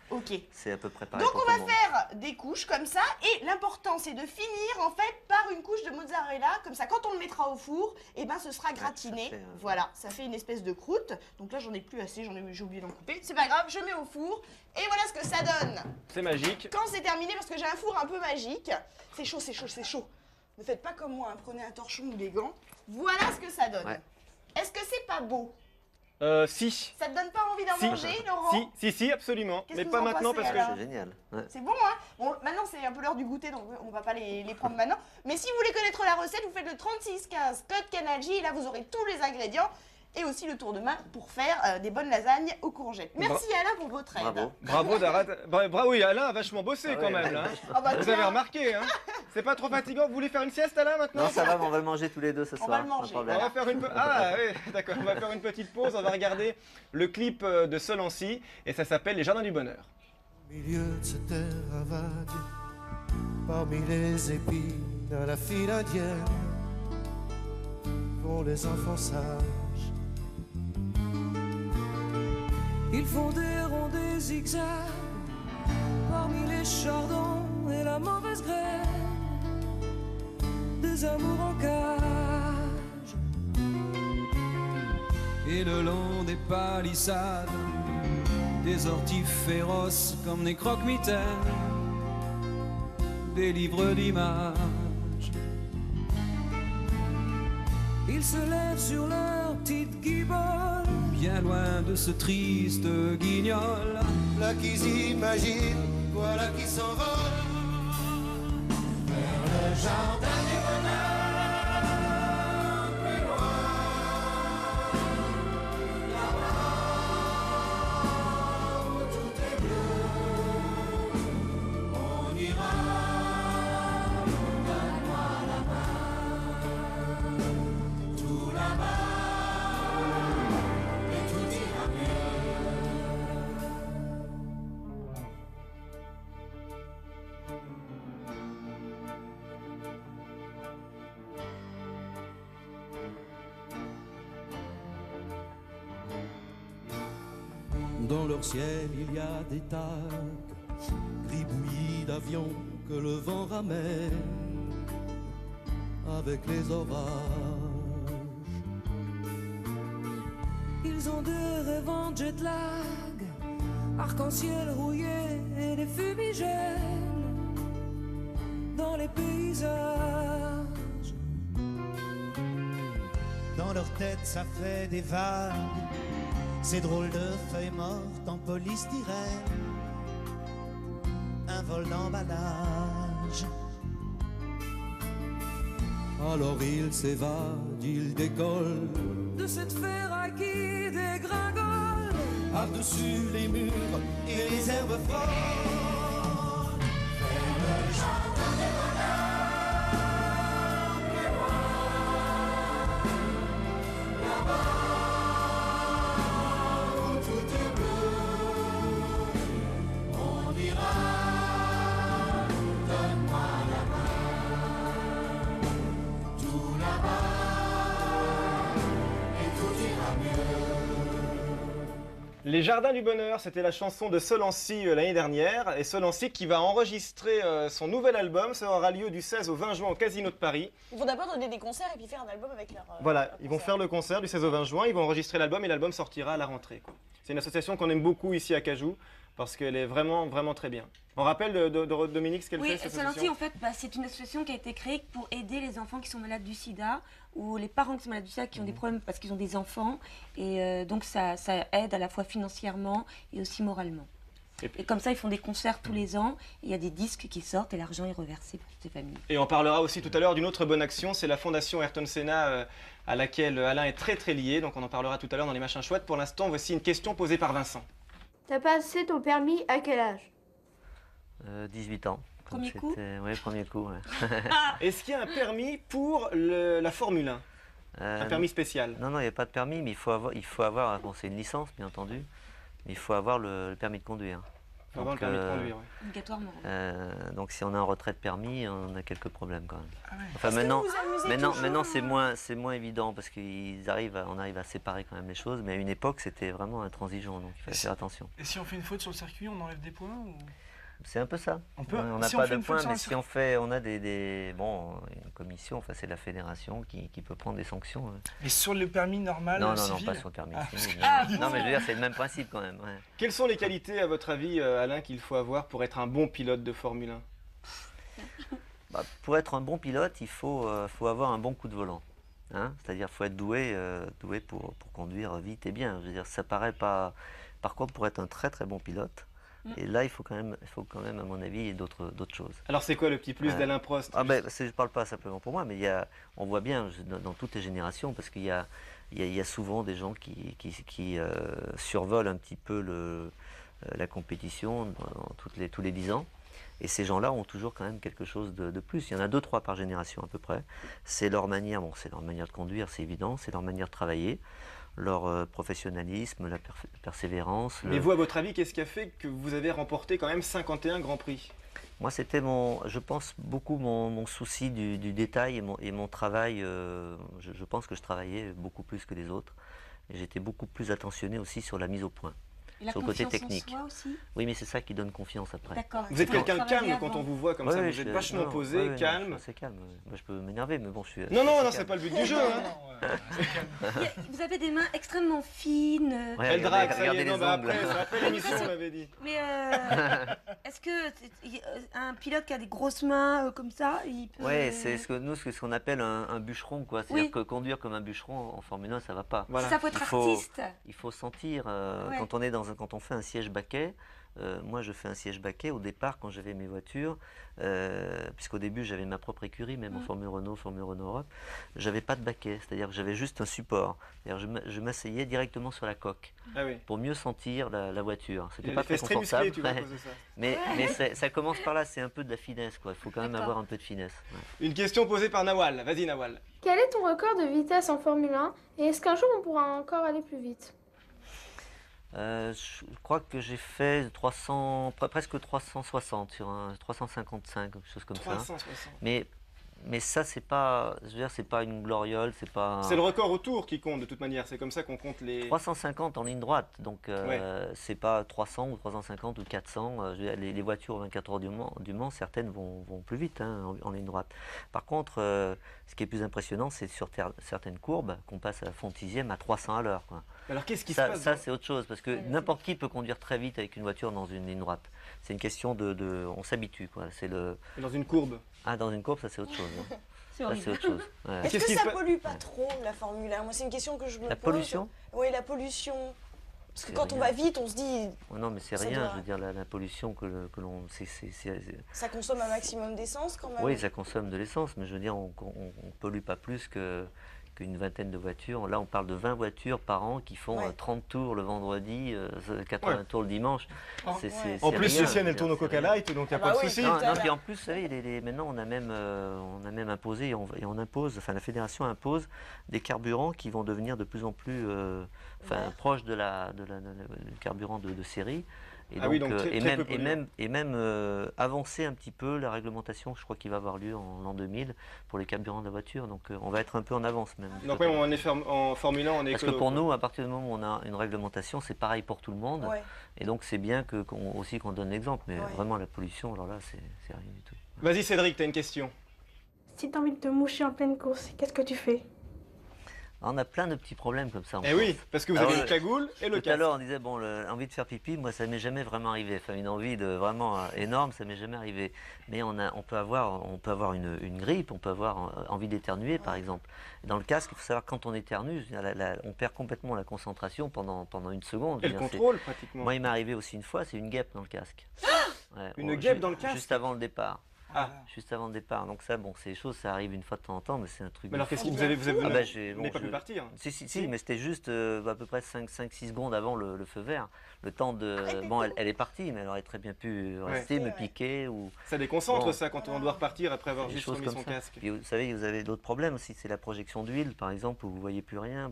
ok. c'est à peu près pareil. Donc pour on tout va le monde. faire des couches comme ça et l'important c'est de finir en fait par une couche de mozzarella comme ça quand on le mettra au four et ben ce sera gratiné. ça fait, Voilà, ça fait une espèce de croûte. Donc là j'en ai plus assez, j'ai oublié d'en couper. C'est pas grave, je mets au four et voilà ce que ça donne. C'est magique. Quand c'est terminé parce que j'ai un four un peu magique. C'est chaud, c'est chaud, c'est chaud. Ne faites pas comme moi, hein, prenez un torchon ou des gants. Voilà ce que ça donne. Ouais. Est-ce que c'est pas beau? Si. Ça te donne pas envie d'en Si. manger, Laurent? Si, absolument. Qu'est-ce Mais que pas vous en maintenant pensez, parce que... alors C'est génial. Ouais. C'est bon, hein? Bon, maintenant c'est un peu l'heure du goûter, donc on va pas les prendre maintenant. Mais si vous voulez connaître la recette, vous faites le 3615 code Canal J, et là vous aurez tous les ingrédients et aussi le tour de main pour faire des bonnes lasagnes aux courgettes. Merci Alain pour votre aide. Bravo. Bravo Darat. Bravo, oui, Alain a vachement bossé Ah quand ouais. même là. Ah bah, Vous tiens. avez remarqué, hein? C'est pas trop fatigant. Vous voulez faire une sieste Alain maintenant? Non, ça va, mais on va le manger tous les deux ce On soir. va le pas de manger. problème. On va faire une Ah oui, d'accord. On va faire une petite pause. On va regarder le clip de Solancy et ça s'appelle Les Jardins du Bonheur. Au milieu de ce terrain vague, parmi les épines à la file indienne, font les enfants sages. Ils font des ronds, des zigzags parmi les chardons et la mauvaise graine, des amours en cage. Et le long des palissades, des orties féroces comme des croque-mitaines, des livres d'images. Ils se lèvent sur leur petite guibole, bien loin de ce triste guignol. Là qu'ils imaginent, voilà qui s'envole vers le jardin du bonheur, plus loin, là-bas où tout est bleu, on ira, donne-moi la main, tout là-bas. Dans leur ciel, il y a des tags gribouillis d'avions que le vent ramène avec les orages. Ils ont des rêves en jet lag, arc-en-ciel rouillé et des fumigènes dans les paysages. Dans leur tête, ça fait des vagues, ces drôles de feuilles mortes en polystyrène, un vol d'emballage. Alors ils s'évadent, ils décollent de cette ferraille qui dégringole Par-dessus les murs et les herbes folles, vers le jardin des bonheurs, plus loin, là-bas où tout est bleu, on ira, donne-moi la main, tout là-bas, et tout ira mieux. Les Jardins du Bonheur, c'était la chanson de Solancy l'année dernière. Et Solancy qui va enregistrer son nouvel album. Ça aura lieu du 16 au 20 juin au Casino de Paris. Ils vont d'abord donner des concerts et puis faire un album avec leur. Voilà, leur ils vont concert. faire le concert du 16 au 20 juin. Ils vont enregistrer l'album et l'album sortira à la rentrée, quoi. C'est une association qu'on aime beaucoup ici à Cajou parce qu'elle est vraiment, vraiment très bien. On rappelle de Dominique ce qu'elle Oui, fait, cette Solancy, association. en fait, c'est une association qui a été créée pour aider les enfants qui sont malades du sida ou les parents qui sont malades du sida qui ont des problèmes parce qu'ils ont des enfants. Et donc, ça aide à la fois financièrement et aussi moralement. Et comme ça, ils font des concerts tous les ans. Il y a des disques qui sortent et l'argent est reversé pour toutes ces familles. Et on parlera aussi tout à l'heure d'une autre bonne action, c'est la fondation Ayrton Senna à laquelle Alain est très très lié. Donc on en parlera tout à l'heure dans les machins chouettes. Pour l'instant, voici une question posée par Vincent. T'as passé ton permis à quel âge? 18 ans. Comme Premier coup c'était- Oui, premier coup. Ouais. Est-ce qu'il y a un permis pour la Formule 1? Un permis spécial? Non, non, il n'y a pas de permis, mais il faut avoir bon, c'est une licence, bien entendu, mais il faut avoir le permis de conduire. Il faut avoir le permis de conduire, oui. Obligatoirement. Donc si on a un retrait de permis, on a quelques problèmes quand même. Ah ouais. Enfin Est-ce que maintenant, vous vous amusez maintenant, toujours, maintenant c'est moins évident parce qu'on arrive à séparer quand même les choses, mais à une époque c'était vraiment intransigeant, donc il fallait faire attention. Et si on fait une faute sur le circuit, on enlève des points ou... C'est un peu ça. On peut- On n'a si on pas fait de une faute points, sur mais un si on a une commission, enfin c'est la fédération qui peut prendre des sanctions. Ouais. Mais sur le permis normal Non, civil pas sur le permis Ah, civil, parce non. que- Non, mais je veux dire, c'est le même principe quand même. Ouais. Quelles sont les qualités, à votre avis, Alain, qu'il faut avoir pour être un bon pilote de Formule 1? Pour être un bon pilote, il faut avoir un bon coup de volant. Hein, c'est-à-dire qu'il faut être doué pour conduire vite et bien. Je veux dire, ça paraît pas. Par contre, pour être un très très bon pilote, et là, il faut quand même, à mon avis, d'autres choses. Alors c'est quoi le petit plus d'Alain Prost? Je ne parle pas simplement pour moi, mais on voit bien dans toutes les générations, parce qu'il y a souvent des gens qui survolent un petit peu la compétition tous les 10 ans. Et ces gens-là ont toujours quand même quelque chose de plus. Il y en a 2-3 par génération à peu près. C'est leur manière de conduire, c'est évident, c'est leur manière de travailler, leur professionnalisme, la persévérance. Mais vous, à votre avis, qu'est-ce qui a fait que vous avez remporté quand même 51 Grands Prix? Moi, c'était je pense beaucoup mon souci du détail et mon travail. Je pense que je travaillais beaucoup plus que les autres. Et j'étais beaucoup plus attentionné aussi sur la mise au point. Et sur la le côté confiance en technique. soi aussi? Oui, mais c'est ça qui donne confiance après. D'accord. Vous êtes quelqu'un de calme quand on vous voit comme ça, vous êtes vachement posé, calme. C'est calme. Moi, je peux m'énerver, mais bon, je suis. Non, c'est pas le but du jeu. Hein. Vous avez des mains extrêmement fines. Ouais, elle drague, ça y est, non, après l'émission, on l'avait dit. Mais est-ce que un pilote qui a des grosses mains comme ça, il peut... Ouais, c'est ce qu'on appelle un bûcheron, quoi. C'est-à-dire que conduire comme un bûcheron en Formule 1, ça va pas. Voilà. Ça faut être artiste. Il faut sentir quand on fait un siège baquet. Moi, je fais un siège baquet au départ quand j'avais mes voitures, puisqu'au début j'avais ma propre écurie, même en Formule Renault Europe. J'avais pas de baquet, c'est-à-dire que j'avais juste un support. Je m'asseyais directement sur la coque pour mieux sentir la voiture. C'était pas très confortable. Musclé, tu vois, à cause de ça. Mais ça commence par là, c'est un peu de la finesse, quoi. Il faut quand même avoir un peu de finesse. Ouais. Une question posée par Nawal. Vas-y, Nawal. Quel est ton record de vitesse en Formule 1 et est-ce qu'un jour on pourra encore aller plus vite? Je crois que j'ai fait presque 360 sur un 355, quelque chose comme 360. Ça. Mais ça, c'est pas une gloriole, c'est pas. C'est le record au tour qui compte de toute manière. C'est comme ça qu'on compte les. 350 en ligne droite, donc c'est pas 300 ou 350 ou 400. Les voitures au 24 heures du Mans, certaines vont plus vite en ligne droite. Par contre, ce qui est plus impressionnant, c'est sur certaines courbes qu'on passe à la Fontizième à 300 à l'heure. Alors qu'est-ce qui se passe? Ça, c'est autre chose, parce que n'importe qui peut conduire très vite avec une voiture dans une ligne droite. C'est une question on s'habitue, quoi. Dans une courbe. Ah, dans une courbe, ça c'est autre chose. C'est horrible. C'est autre chose. Ouais. Est-ce que ça pollue pas trop la Formule 1? Moi, c'est une question que je me pose. La pollution? Oui, la pollution. Parce que quand on va vite, on se dit. Non, mais c'est rien. Je veux dire, la pollution que l'on. Ça consomme un maximum d'essence quand même. Oui, ça consomme de l'essence, mais je veux dire, on pollue pas plus qu'une vingtaine de voitures. Là, on parle de 20 voitures par an qui font 30 tours le vendredi, 80 tours le dimanche. En plus, Lucienne, elle tourne au Coca Light, donc il n'y a pas de souci. Non, puis en plus, vous savez, maintenant, on a même imposé, et on impose, enfin, la fédération impose des carburants qui vont devenir de plus en plus proches du carburant de série. Et même avancer un petit peu la réglementation, je crois qu'il va avoir lieu en l'an 2000 pour les carburants de la voiture. Donc on va être un peu en avance même. Donc même en Formule 1, on est Parce que pour nous, à partir du moment où on a une réglementation, c'est pareil pour tout le monde. Ouais. Et donc c'est bien qu'on donne l'exemple. Mais vraiment la pollution, alors là, c'est rien du tout. Vas-y Cédric, tu as une question. Si tu as envie de te moucher en pleine course, qu'est-ce que tu fais? On a plein de petits problèmes comme ça. Oui, parce que vous avez une cagoule et le casque. Tout à l'heure, on disait, envie de faire pipi, moi, ça m'est jamais vraiment arrivé. Enfin, une envie vraiment énorme, ça m'est jamais arrivé. Mais on peut avoir une grippe, on peut avoir envie d'éternuer, par exemple. Dans le casque, il faut savoir, quand on éternue, on perd complètement la concentration pendant une seconde. Et le contrôle, pratiquement. Moi, il m'est arrivé aussi une fois, c'est une guêpe dans le casque. Une guêpe dans le casque? Juste avant le départ. Juste avant le départ. Donc ça, ces choses, ça arrive une fois de temps en temps, mais c'est un truc... Mais alors qu'est-ce que vous avez pas pu partir? Si, mais c'était juste à peu près 5-6 secondes avant le feu vert. Le temps de... elle est partie, mais elle aurait très bien pu rester, me piquer ou... Ça déconcentre ça, quand on doit repartir après avoir juste remis son casque. Puis, vous savez, vous avez d'autres problèmes aussi, c'est la projection d'huile, par exemple, où vous ne voyez plus rien.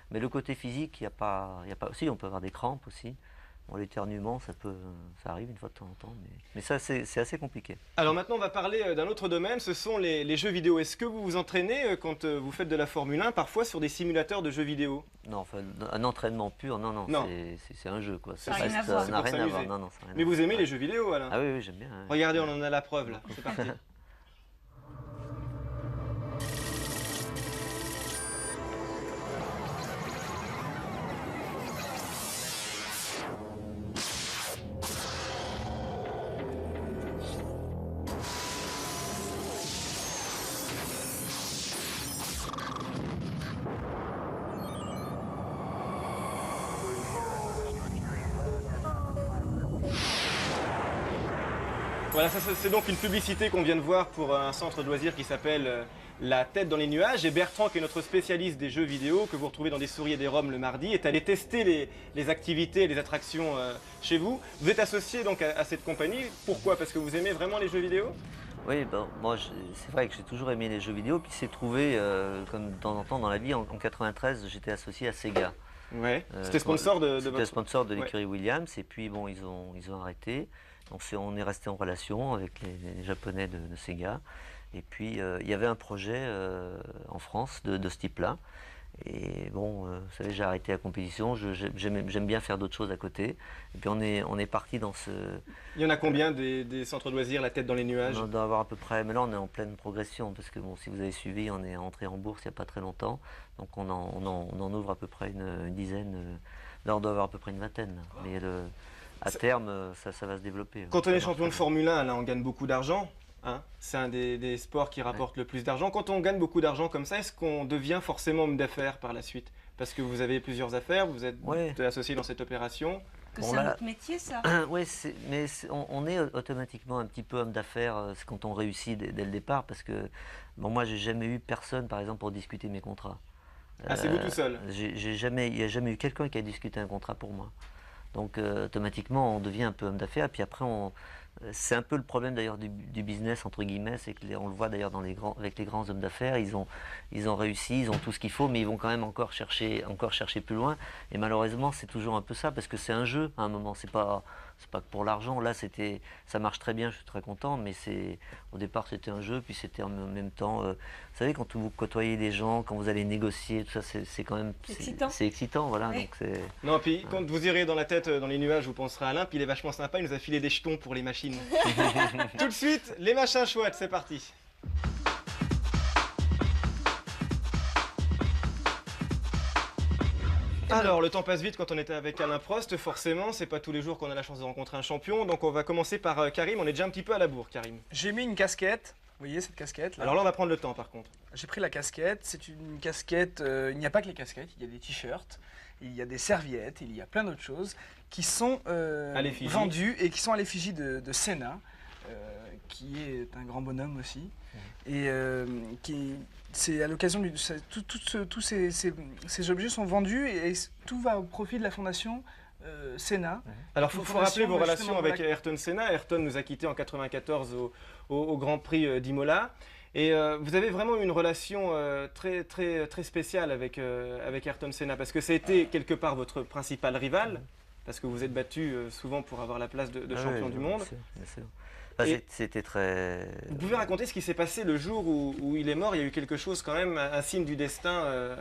Mais le côté physique, il n'y a pas... Si, on peut avoir des crampes aussi. L'éternuement, ça arrive une fois de temps en temps, mais ça, c'est assez compliqué. Alors maintenant, on va parler d'un autre domaine, ce sont les jeux vidéo. Est-ce que vous vous entraînez quand vous faites de la Formule 1, parfois sur des simulateurs de jeux vidéo? Non, enfin, un entraînement pur, non. C'est un jeu, quoi. Ça n'a rien à voir. Non, mais vous aimez les jeux vidéo, Alain? Ah oui, j'aime bien. Ouais. Regardez, on en a la preuve, là. C'est parti. Voilà, c'est donc une publicité qu'on vient de voir pour un centre de loisirs qui s'appelle La Tête dans les Nuages. Et Bertrand, qui est notre spécialiste des jeux vidéo, que vous retrouvez dans Des Souris et des Roms le mardi, est allé tester les activités et les attractions chez vous. Vous êtes associé donc à cette compagnie. Pourquoi? Parce que vous aimez vraiment les jeux vidéo? Oui, ben, moi c'est vrai que j'ai toujours aimé les jeux vidéo, puis c'est trouvé, comme de temps en temps dans la vie, en 93 j'étais associé à Sega. Ouais. C'était sponsor de votre... C'était sponsor de l'écurie Williams, et puis bon, ils ont arrêté. Donc on est resté en relation avec les Japonais de Sega. Et puis il y avait un projet en France de ce type-là. Et bon, vous savez, j'ai arrêté la compétition, j'aime bien faire d'autres choses à côté. Et puis on est parti dans ce... Il y en a combien des centres de loisirs, La Tête dans les Nuages? On doit avoir à peu près, mais là on est en pleine progression, parce que bon, si vous avez suivi, on est entré en bourse il n'y a pas très longtemps. Donc on en ouvre à peu près une dizaine, là on doit avoir à peu près une vingtaine. Mais à terme, ça va se développer. Quand on est champion de Formule 1, là on gagne beaucoup d'argent. Hein, c'est un des sports qui rapporte le plus d'argent. Quand on gagne beaucoup d'argent comme ça, est-ce qu'on devient forcément homme d'affaires par la suite? Parce que vous avez plusieurs affaires, vous êtes associé dans cette opération. Que c'est un autre métier, ça? Oui, mais on est automatiquement un petit peu homme d'affaires quand on réussit dès le départ. Parce que bon, moi, j'ai jamais eu personne, par exemple, pour discuter mes contrats. Ah, c'est vous tout seul? Il n'y a jamais eu quelqu'un qui a discuté un contrat pour moi. Donc, automatiquement, on devient un peu homme d'affaires. Puis après, c'est un peu le problème d'ailleurs du business entre guillemets, c'est que on le voit d'ailleurs avec les grands hommes d'affaires, ils ont réussi, ils ont tout ce qu'il faut, mais ils vont quand même encore chercher plus loin. Et malheureusement, c'est toujours un peu ça, parce que c'est un jeu à un moment. C'est pas que pour l'argent. Là, ça marche très bien, je suis très content, mais au départ c'était un jeu, puis c'était en même temps. Vous savez, quand vous côtoyez des gens, quand vous allez négocier, tout ça, c'est quand même c'est excitant, voilà. Oui. Donc non, puis quand vous irez dans La Tête dans les Nuages, vous penserez à Alain, puis il est vachement sympa, il nous a filé des jetons pour les machines. Tout de suite, les machins chouettes, c'est parti. Alors, le temps passe vite quand on était avec Alain Prost, forcément, c'est pas tous les jours qu'on a la chance de rencontrer un champion, donc on va commencer par Karim, on est déjà un petit peu à la bourre, Karim. J'ai mis une casquette, vous voyez cette casquette là? Alors là, on va prendre le temps par contre. J'ai pris la casquette, c'est une casquette, il n'y a pas que les casquettes, il y a des t-shirts, il y a des serviettes, il y a plein d'autres choses qui sont vendues et qui sont à l'effigie de Senna, qui est un grand bonhomme aussi, et c'est à l'occasion du... Tous ces objets sont vendus et tout va au profit de la fondation Senna. Alors il faut rappeler vos relations avec Ayrton Senna. Ayrton nous a quittés en 1994 au Grand Prix d'Imola. Et vous avez vraiment une relation très spéciale avec Ayrton Senna, parce que ça a été quelque part votre principal rival, parce que vous êtes battu souvent pour avoir la place de champion du monde. Bien sûr. C'était très... Vous pouvez raconter ce qui s'est passé le jour où il est mort? Il y a eu quelque chose quand même, un signe du destin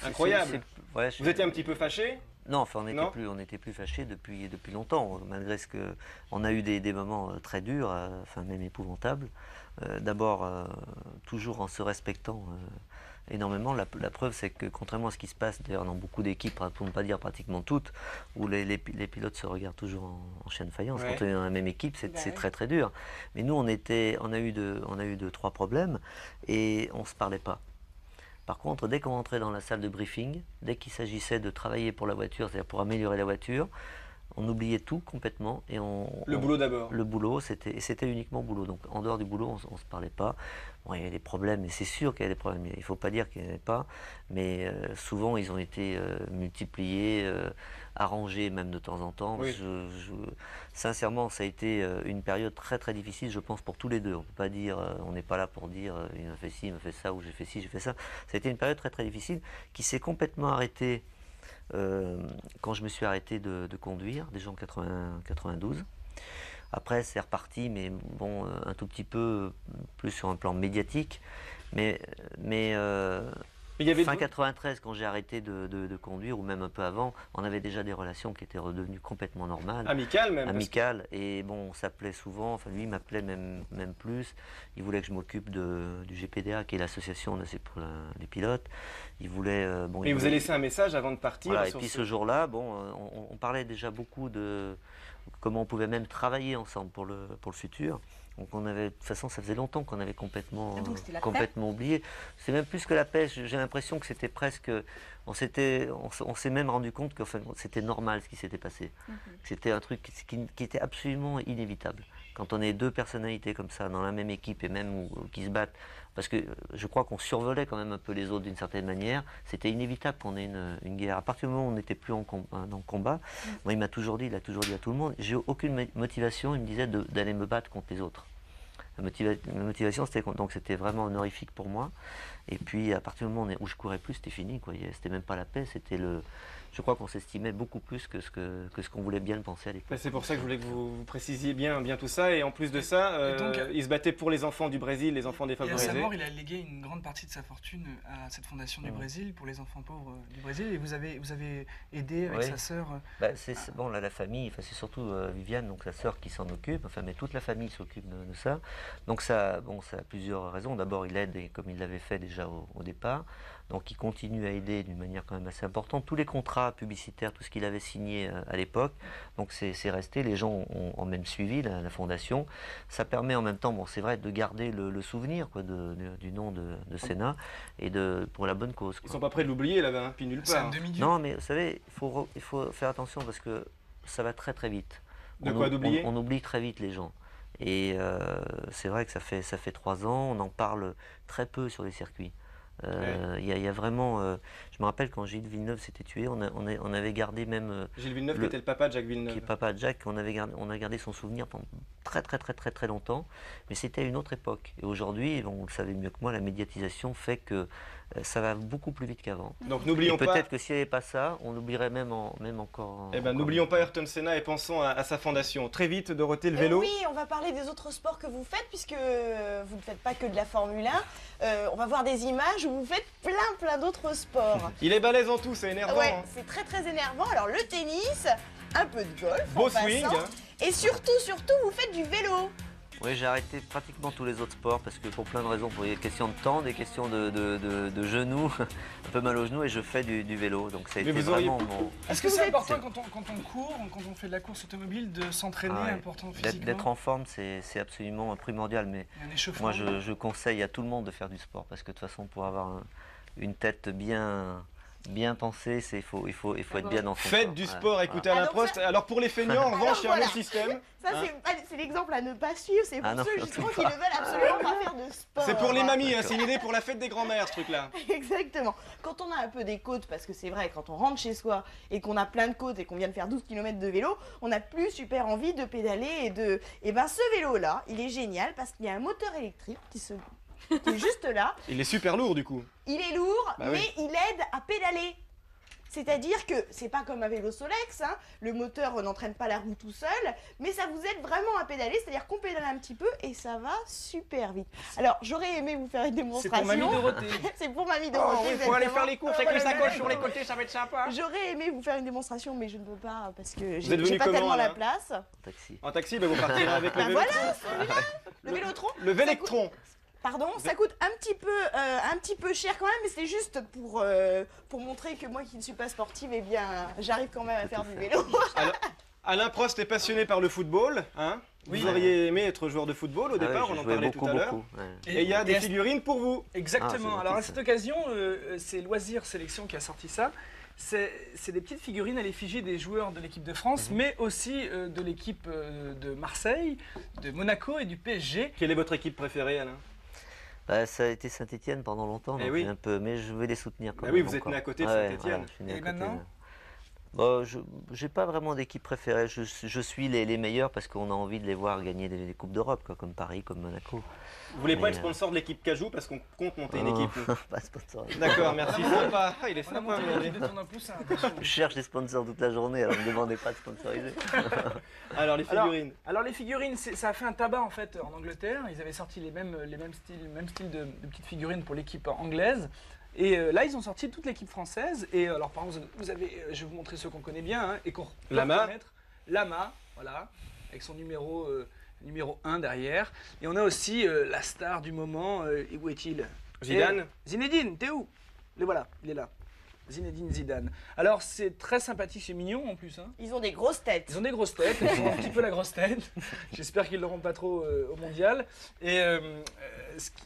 incroyable. Vous étiez un petit peu fâché? Non, enfin on n'était plus fâchés depuis longtemps, malgré ce que... On a eu des moments très durs, enfin même épouvantables. D'abord, toujours en se respectant énormément. La preuve, c'est que contrairement à ce qui se passe d'ailleurs dans beaucoup d'équipes, pour ne pas dire pratiquement toutes, où les pilotes se regardent toujours en chaîne de faïence, quand on est dans la même équipe, c'est très dur. Mais nous, on a eu deux, trois problèmes et on ne se parlait pas. Par contre, dès qu'on entrait dans la salle de briefing, dès qu'il s'agissait de travailler pour la voiture, c'est-à-dire pour améliorer la voiture, on oubliait tout complètement. Et le boulot d'abord. Le boulot, c'était uniquement boulot. Donc en dehors du boulot, on ne se parlait pas. Bon, il y avait des problèmes, et c'est sûr qu'il y a des problèmes. Il ne faut pas dire qu'il n'y en avait pas. Mais souvent, ils ont été multipliés, arrangés même de temps en temps. Oui. Sincèrement, ça a été une période très difficile, je pense, pour tous les deux. On peut pas dire, on n'est pas là pour dire il m'a fait ci, il m'a fait ça, ou j'ai fait ci, j'ai fait ça. Ça a été une période très difficile qui s'est complètement arrêtée quand je me suis arrêté de conduire, déjà en 92. Après, c'est reparti, mais bon, un tout petit peu plus sur un plan médiatique. Mais fin 93, quand j'ai arrêté de conduire, ou même un peu avant, on avait déjà des relations qui étaient redevenues complètement normales. Amicales même. Amicales. Et bon, on s'appelait souvent, enfin lui, il m'appelait même plus. Il voulait que je m'occupe du GPDA, qui est l'association pour les pilotes. Il voulait... Et vous avez laissé un message avant de partir. Voilà, et puis ce jour-là, bon, on parlait déjà beaucoup de comment on pouvait même travailler ensemble pour le futur. Donc de toute façon, ça faisait longtemps qu'on avait complètement oublié. C'est même plus que la pêche. J'ai l'impression que c'était presque... On s'est même rendu compte que c'était normal ce qui s'était passé. C'était un truc qui était absolument inévitable. quand on est deux personnalités comme ça dans la même équipe et même qui se battent, parce que je crois qu'on survolait quand même un peu les autres d'une certaine manière, c'était inévitable qu'on ait une guerre. À partir du moment où on n'était plus dans le combat, moi il a toujours dit à tout le monde, j'ai aucune motivation, il me disait d'aller me battre contre les autres. La motivation, c'était vraiment honorifique pour moi. Et puis, à partir du moment où je courais plus, c'était fini, quoi. C'était même pas la paix, c'était je crois qu'on s'estimait beaucoup plus que ce qu'on voulait bien le penser à l'époque. C'est pour ça que je voulais que vous précisiez bien tout ça. Et en plus de ça, il se battait pour les enfants du Brésil, les enfants défavorisés. Et à sa mort, il a légué une grande partie de sa fortune à cette fondation du Brésil, pour les enfants pauvres du Brésil. Et vous avez aidé avec sa sœur. Bon, là, la famille, c'est surtout Viviane, donc sa sœur, qui s'en occupe. Enfin, mais toute la famille s'occupe de ça. Donc ça a plusieurs raisons. D'abord, il aide, comme il l'avait fait déjà au départ. Donc il continue à aider d'une manière quand même assez importante. Tous les contrats publicitaires, tout ce qu'il avait signé à l'époque, donc c'est resté, les gens ont même suivi la fondation. Ça permet en même temps, bon c'est vrai, de garder le souvenir quoi, du nom de Senna et pour la bonne cause. Quoi. Ils sont pas prêts de l'oublier là-bas, hein, puis nulle part. Non mais vous savez, il faut faire attention parce que ça va très très vite. On oublie très vite les gens. Et c'est vrai que ça fait 3 ans, on en parle très peu sur les circuits. Il y a vraiment, je me rappelle quand Gilles Villeneuve s'était tué, on avait gardé même Gilles Villeneuve qui était le papa de Jacques Villeneuve. Qui est papa de Jacques, on a gardé son souvenir pendant très longtemps, mais c'était une autre époque. Et aujourd'hui, vous le savez mieux que moi, la médiatisation fait que ça va beaucoup plus vite qu'avant. Donc n'oublions pas. Peut-être que s'il n'y avait pas ça, on oublierait même encore. N'oublions pas Ayrton Senna et pensons à sa fondation. Très vite, Dorothée, le vélo. Oui, on va parler des autres sports que vous faites puisque vous ne faites pas que de la Formule 1. On va voir des images où vous faites plein d'autres sports. Il est balèze en tout, c'est énervant. Ouais, c'est très énervant. Alors le tennis, un peu de golf, beau swing. Et surtout, vous faites du vélo. Oui, j'ai arrêté pratiquement tous les autres sports parce que pour plein de raisons, pour des questions de temps, des questions de genoux, un peu mal aux genoux, et je fais du vélo. Donc ça a été vraiment mon... Est-ce que c'est important quand on court, quand on fait de la course automobile, de s'entraîner important physiquement? D'être en forme, c'est absolument primordial. Mais moi, je conseille à tout le monde de faire du sport parce que de toute façon, pour avoir une tête bien pensée, il faut être bien dans son corps. Faites du sport, écoutez Alain Prost. Alors pour les feignants, en revanche, il y a un autre système. Ça, c'est l'exemple à ne pas suivre. C'est pour ceux justement qui ne veulent absolument pas faire de sport. C'est pour les mamies, c'est une idée pour la fête des grands-mères, ce truc-là. Exactement. Quand on a un peu des côtes, parce que c'est vrai, quand on rentre chez soi et qu'on a plein de côtes et qu'on vient de faire 12 km de vélo, on n'a plus super envie de pédaler Et ben ce vélo-là, il est génial parce qu'il y a un moteur électrique qui est juste là. Il est super lourd du coup. Il est lourd, mais il aide à pédaler. C'est-à-dire que c'est pas comme un vélo Solex, hein, le moteur n'entraîne pas la roue tout seul, mais ça vous aide vraiment à pédaler, c'est-à-dire qu'on pédale un petit peu et ça va super vite. Alors j'aurais aimé vous faire une démonstration. C'est pour Mamie Dorothée. C'est pour Mamie Dorothée. Il faut aller faire les courses avec les sacoches sur les côtés, ça va être sympa. J'aurais aimé vous faire une démonstration, mais je ne peux pas parce que j'ai pas tellement la place. En taxi, vous partirez avec le vélo. Voilà, celui-là, le Vélotron. Le Vélectron. Pardon, ça coûte un petit peu cher quand même, mais c'est juste pour montrer que moi qui ne suis pas sportive, eh bien, j'arrive quand même à faire du vélo. Alors, Alain Prost est passionné par le football, hein? Vous auriez aimé être joueur de football au départ, on en parlait tout à l'heure. Et il y a des figurines pour vous. Exactement. Alors à cette occasion, c'est Loisirs Sélection qui a sorti ça. C'est des petites figurines à l'effigie des joueurs de l'équipe de France, mais aussi de l'équipe de Marseille, de Monaco et du PSG. Quelle est votre équipe préférée, Alain? Ça a été Saint-Étienne pendant longtemps, donc un peu, mais je vais les soutenir quand même. Oui, vous êtes né à côté de Saint-Étienne. Et maintenant je n'ai pas vraiment d'équipe préférée. Je suis les meilleurs parce qu'on a envie de les voir gagner des Coupes d'Europe, comme Paris, comme Monaco. Vous voulez pas être sponsor de l'équipe Cajou parce qu'on compte monter une équipe? Pas sponsor. D'accord, merci. Sympa. Il est sympa. Je cherche des sponsors toute la journée, alors ne me demandez pas de sponsoriser. Alors les figurines. Alors les figurines, ça a fait un tabac en fait en Angleterre. Ils avaient sorti les mêmes styles de petites figurines pour l'équipe anglaise. Et là, ils ont sorti toute l'équipe française. Et alors, par exemple, je vais vous montrer ceux qu'on connaît bien hein, et qu'on peut reconnaître. Lama, voilà, avec son numéro 1 derrière. Et on a aussi la star du moment. Et où est-il? Zidane. Zinedine, t'es où? Le voilà, il est là. Zinedine Zidane. Alors c'est très sympathique, c'est mignon en plus. Hein. Ils ont des grosses têtes. Ils ont des grosses têtes, ils ont un petit peu la grosse tête. J'espère qu'ils ne l'auront pas trop au mondial. Et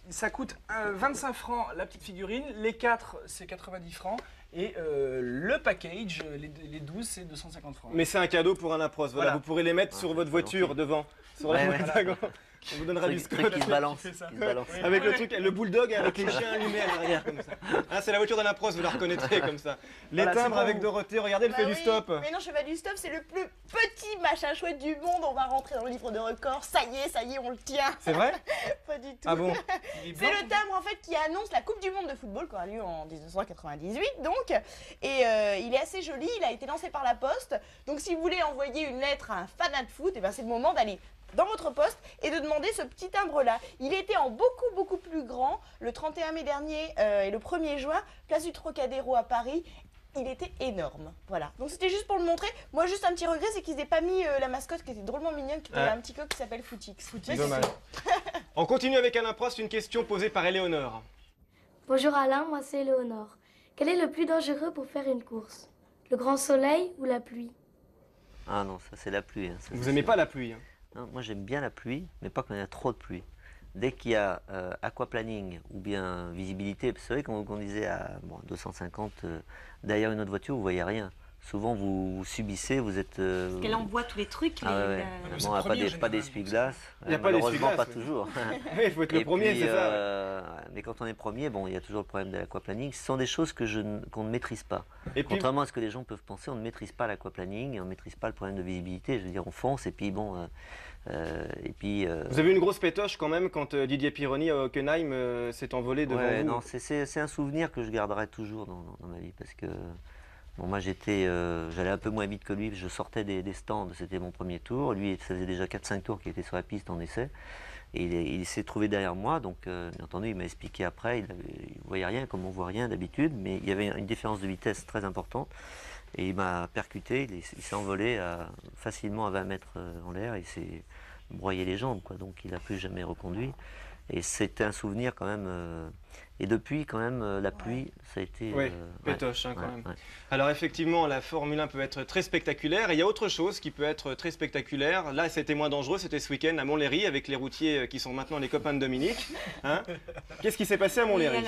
ça coûte 25 francs la petite figurine, les 4 c'est 90 francs. Et le package, les 12, c'est 250 francs. Mais c'est un cadeau pour un Apros. Voilà, vous pourrez les mettre sur votre voiture devant. Sur la On vous donnera du scotch. Qui se balance. Avec le truc, le bulldog avec les chiens allumés à l'arrière comme ça. Ah, c'est la voiture d'un Apros, vous la reconnaîtrez comme ça. Les timbres avec Dorothée, regardez, elle fait du stop. Mais non, je fais pas du stop, c'est le plus petit machin chouette du monde. On va rentrer dans le livre de records. Ça y est, on le tient. C'est vrai? Pas du tout. Ah bon? C'est le timbre en fait qui annonce la Coupe du Monde de football qui aura lieu en 1998 donc. Et il est assez joli, il a été lancé par la Poste. Donc si vous voulez envoyer une lettre à un fanat de foot, et ben c'est le moment d'aller dans votre poste et de demander ce petit timbre-là. Il était en beaucoup plus grand le 31 mai dernier et le 1er juin, place du Trocadéro à Paris. Il était énorme. Voilà. Donc c'était juste pour le montrer. Moi, juste un petit regret, c'est qu'ils n'aient pas mis la mascotte qui était drôlement mignonne, qui était un petit coq qui s'appelle Footix. Dommage. On continue avec Alain Prost, une question posée par Éléonore. Bonjour Alain, moi c'est Éléonore. Quel est le plus dangereux pour faire une course? Le grand soleil ou la pluie? Ah non, ça c'est la pluie. Hein, vous n'aimez pas la pluie? Non, moi j'aime bien la pluie, mais pas quand il y a trop de pluie. Dès qu'il y a aquaplaning ou bien visibilité, vous savez, quand on conduisait à 250 derrière une autre voiture, vous ne voyez rien. Souvent vous subissez, vous êtes... Parce que là on voit tous les trucs. Bon, pas d'essuie-glace, malheureusement pas toujours. Il faut être le premier, c'est ça. Mais quand on est premier, bon, il y a toujours le problème de l'aquaplaning. Ce sont des choses qu'on ne maîtrise pas. Et contrairement à ce que les gens peuvent penser, on ne maîtrise pas l'aquaplaning, on ne maîtrise pas le problème de visibilité. Je veux dire, on fonce et puis bon... Vous avez eu une grosse pétoche quand même quand Didier Pironi à Hockenheim s'est envolé devant vous. Non, c'est un souvenir que je garderai toujours dans ma vie parce que bon, moi j'allais un peu moins vite que lui, je sortais des stands, c'était mon premier tour. Lui, ça faisait déjà 4-5 tours qu'il était sur la piste en essai. Et il s'est trouvé derrière moi, donc bien entendu il m'a expliqué après, il ne voyait rien comme on ne voit rien d'habitude, mais il y avait une différence de vitesse très importante. Et il m'a percuté, il s'est envolé facilement à 20 mètres en l'air, et il s'est broyé les jambes, quoi. Donc il n'a plus jamais reconduit. Et c'était un souvenir quand même. Et depuis, quand même, la pluie, ça a été... Oui, pétoche quand même. Ouais. Alors effectivement, la Formule 1 peut être très spectaculaire. Et il y a autre chose qui peut être très spectaculaire. Là, c'était moins dangereux, c'était ce week-end à Montlhéry, avec les routiers qui sont maintenant les copains de Dominique. Hein? Qu'est-ce qui s'est passé à Montlhéry?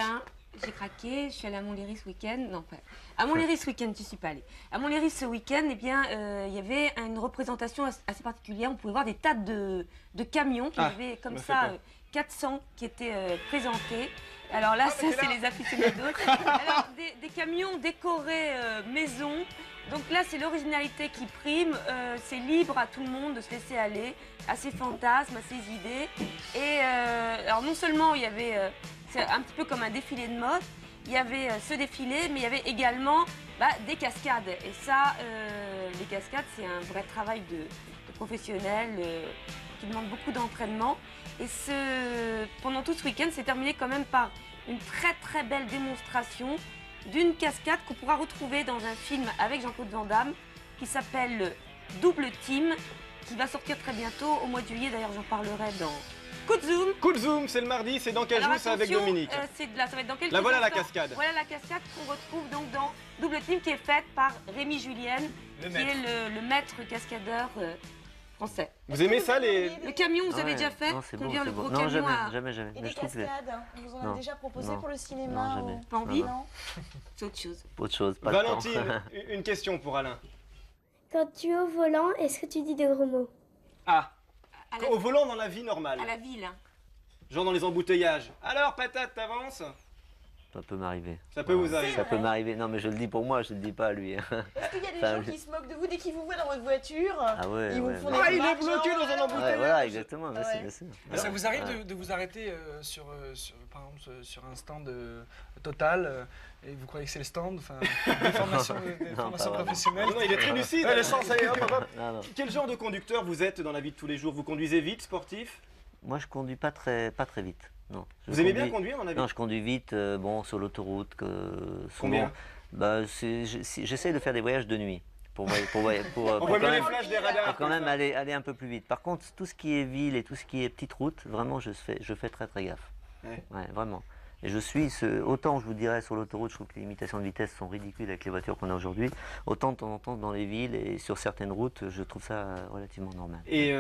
J'ai craqué, je suis allée à Montlhéry ce week-end. Non, pas. À Montlhéry ce week-end, je ne suis pas allée. À Montlhéry ce week-end, eh bien, il y avait une représentation assez particulière. On pouvait voir des tas de camions qui avaient comme ça 400 qui étaient présentés. Alors là, ça, c'est les aficionados. Alors, des camions décorés maison. Donc là, c'est l'originalité qui prime. C'est libre à tout le monde de se laisser aller à ses fantasmes, à ses idées. Et alors, non seulement il y avait... c'est un petit peu comme un défilé de mode. Il y avait ce défilé, mais il y avait également des cascades. Et ça, les cascades, c'est un vrai travail de professionnel qui demande beaucoup d'entraînement. Et pendant tout ce week-end, c'est terminé quand même par une très belle démonstration d'une cascade qu'on pourra retrouver dans un film avec Jean-Claude Van Damme qui s'appelle Double Team, qui va sortir très bientôt, au mois de juillet. D'ailleurs, j'en parlerai dans... Coup de zoom. Coup de zoom, c'est le mardi, c'est dans Cajou, c'est avec Dominique. Ça va être dans quelques voilà instants. La cascade. Voilà la cascade qu'on retrouve donc dans Double Team, qui est faite par Rémi Julienne, qui est le maître cascadeur français. Vous aimez ça Le camion, vous avez déjà fait? Non, c'est bon, le gros non, camion jamais. Et des cascades, on vous en a déjà proposé pour le cinéma? Non, jamais. Pas envie? C'est autre chose. Autre chose, pas Valentine, de temps. une question pour Alain. Quand tu es au volant, est-ce que tu dis des gros mots? Ah, au volant dans la vie normale. À la ville. Genre dans les embouteillages. Alors, patate, t'avances? Ça peut m'arriver. Ça peut vous arriver. Ça peut m'arriver. Non, mais je le dis pour moi, je le dis pas à lui. Est-ce qu'il y a des gens qui se moquent de vous dès qu'ils vous voient dans votre voiture? Ah ouais. Ils vous font des il est bloqué dans un embouteillage. Voilà, exactement. Bien sûr. Ça vous arrive de vous arrêter par exemple, sur un stand Total et vous croyez que c'est le stand, des formations professionnelles? Non, il est très lucide. Non. Quel genre de conducteur vous êtes dans la vie de tous les jours? Vous conduisez vite, sportif? Moi, je conduis pas très vite. Non. Vous aimez bien conduire, on a vu? Non, je conduis vite, sur l'autoroute. Combien? J'essaie de faire des voyages de nuit. Pour quand même aller un peu plus vite. Par contre, tout ce qui est ville et tout ce qui est petite route, vraiment, je fais très gaffe. Ouais, vraiment. Et je suis, autant je vous dirais sur l'autoroute, je trouve que les limitations de vitesse sont ridicules avec les voitures qu'on a aujourd'hui, autant de temps en temps dans les villes et sur certaines routes, je trouve ça relativement normal. Et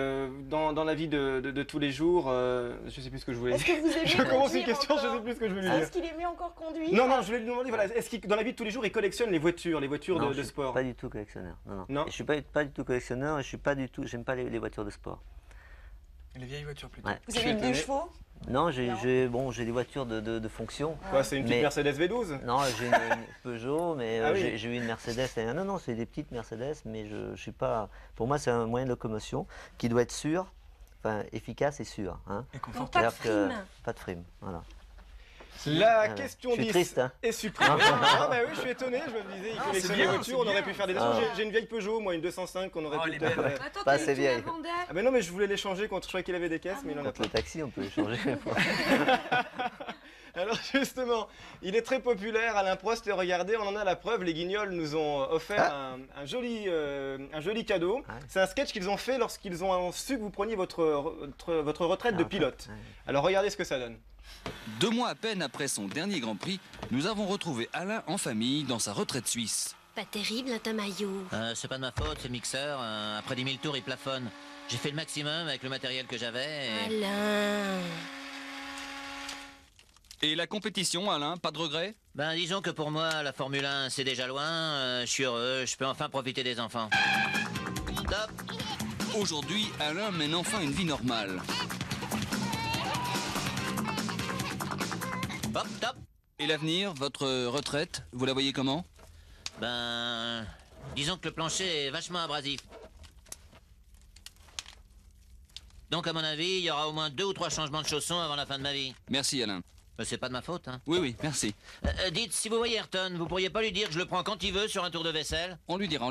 dans la vie de tous les jours, je sais plus ce que je voulais dire. Est-ce que vous aimez Je commence une conduire question, je encore sais plus ce que je voulais dire. Est-ce qu'il aimait encore conduire? Non, je voulais lui demander, voilà, est-ce qu'il, dans la vie de tous les jours, il collectionne les voitures Non, de sport? Pas du tout collectionneur. Non. Et je suis pas du tout collectionneur et j'aime pas les voitures de sport. Les vieilles voitures plutôt. Ouais. Vous avez une 2 chevaux? Non, j'ai des voitures de fonction. Quoi, c'est une petite Mercedes V12? Non, j'ai une Peugeot, mais Ah oui. j'ai eu une Mercedes. Non, c'est des petites Mercedes, mais je suis pas. Pour moi, c'est un moyen de locomotion qui doit être sûr, enfin efficace et sûr. Hein. Et Donc confortable. pas de C'est-à-dire frime. Pas de frime, voilà. La Voilà. question Je suis 10 triste, hein. est supprimée. Ah bah oui, je suis étonné, je me disais, il collectionne les bien, voitures, c'est on aurait bien. pu faire des Ah. échanges. J'ai une vieille Peugeot, moi, une 205 qu'on aurait Oh, pu elle est peut-être... belle. Attends, Pas tu assez tu vieille. la vendais? Ah bah non, mais je voulais l'échanger contre, je croyais qu'il avait des caisses, mais il en a Contre pas. le taxi, on peut échanger. Alors justement, il est très populaire, Alain Prost, et regardez, on en a la preuve, les Guignols nous ont offert un joli cadeau. Ouais. C'est un sketch qu'ils ont fait lorsqu'ils ont su que vous preniez votre retraite de pilote. Ouais. Alors regardez ce que ça donne. 2 mois à peine après son dernier Grand Prix, nous avons retrouvé Alain en famille dans sa retraite suisse. Pas terrible, un maillot. C'est pas de ma faute, c'est le mixeur. Après 10 000 tours, il plafonne. J'ai fait le maximum avec le matériel que j'avais. Alain. Et la compétition, Alain, pas de regret? Ben, disons que pour moi, la Formule 1, c'est déjà loin. Je suis heureux, je peux enfin profiter des enfants. Top. Aujourd'hui, Alain mène enfin une vie normale. Hop, top. Et l'avenir, votre retraite, vous la voyez comment? Ben, disons que le plancher est vachement abrasif. Donc, à mon avis, il y aura au moins 2 ou 3 changements de chaussons avant la fin de ma vie. Merci, Alain. Ben, c'est pas de ma faute, hein. Oui, merci. Dites, si vous voyez Ayrton, vous pourriez pas lui dire que je le prends quand il veut sur un tour de vaisselle? On lui dira.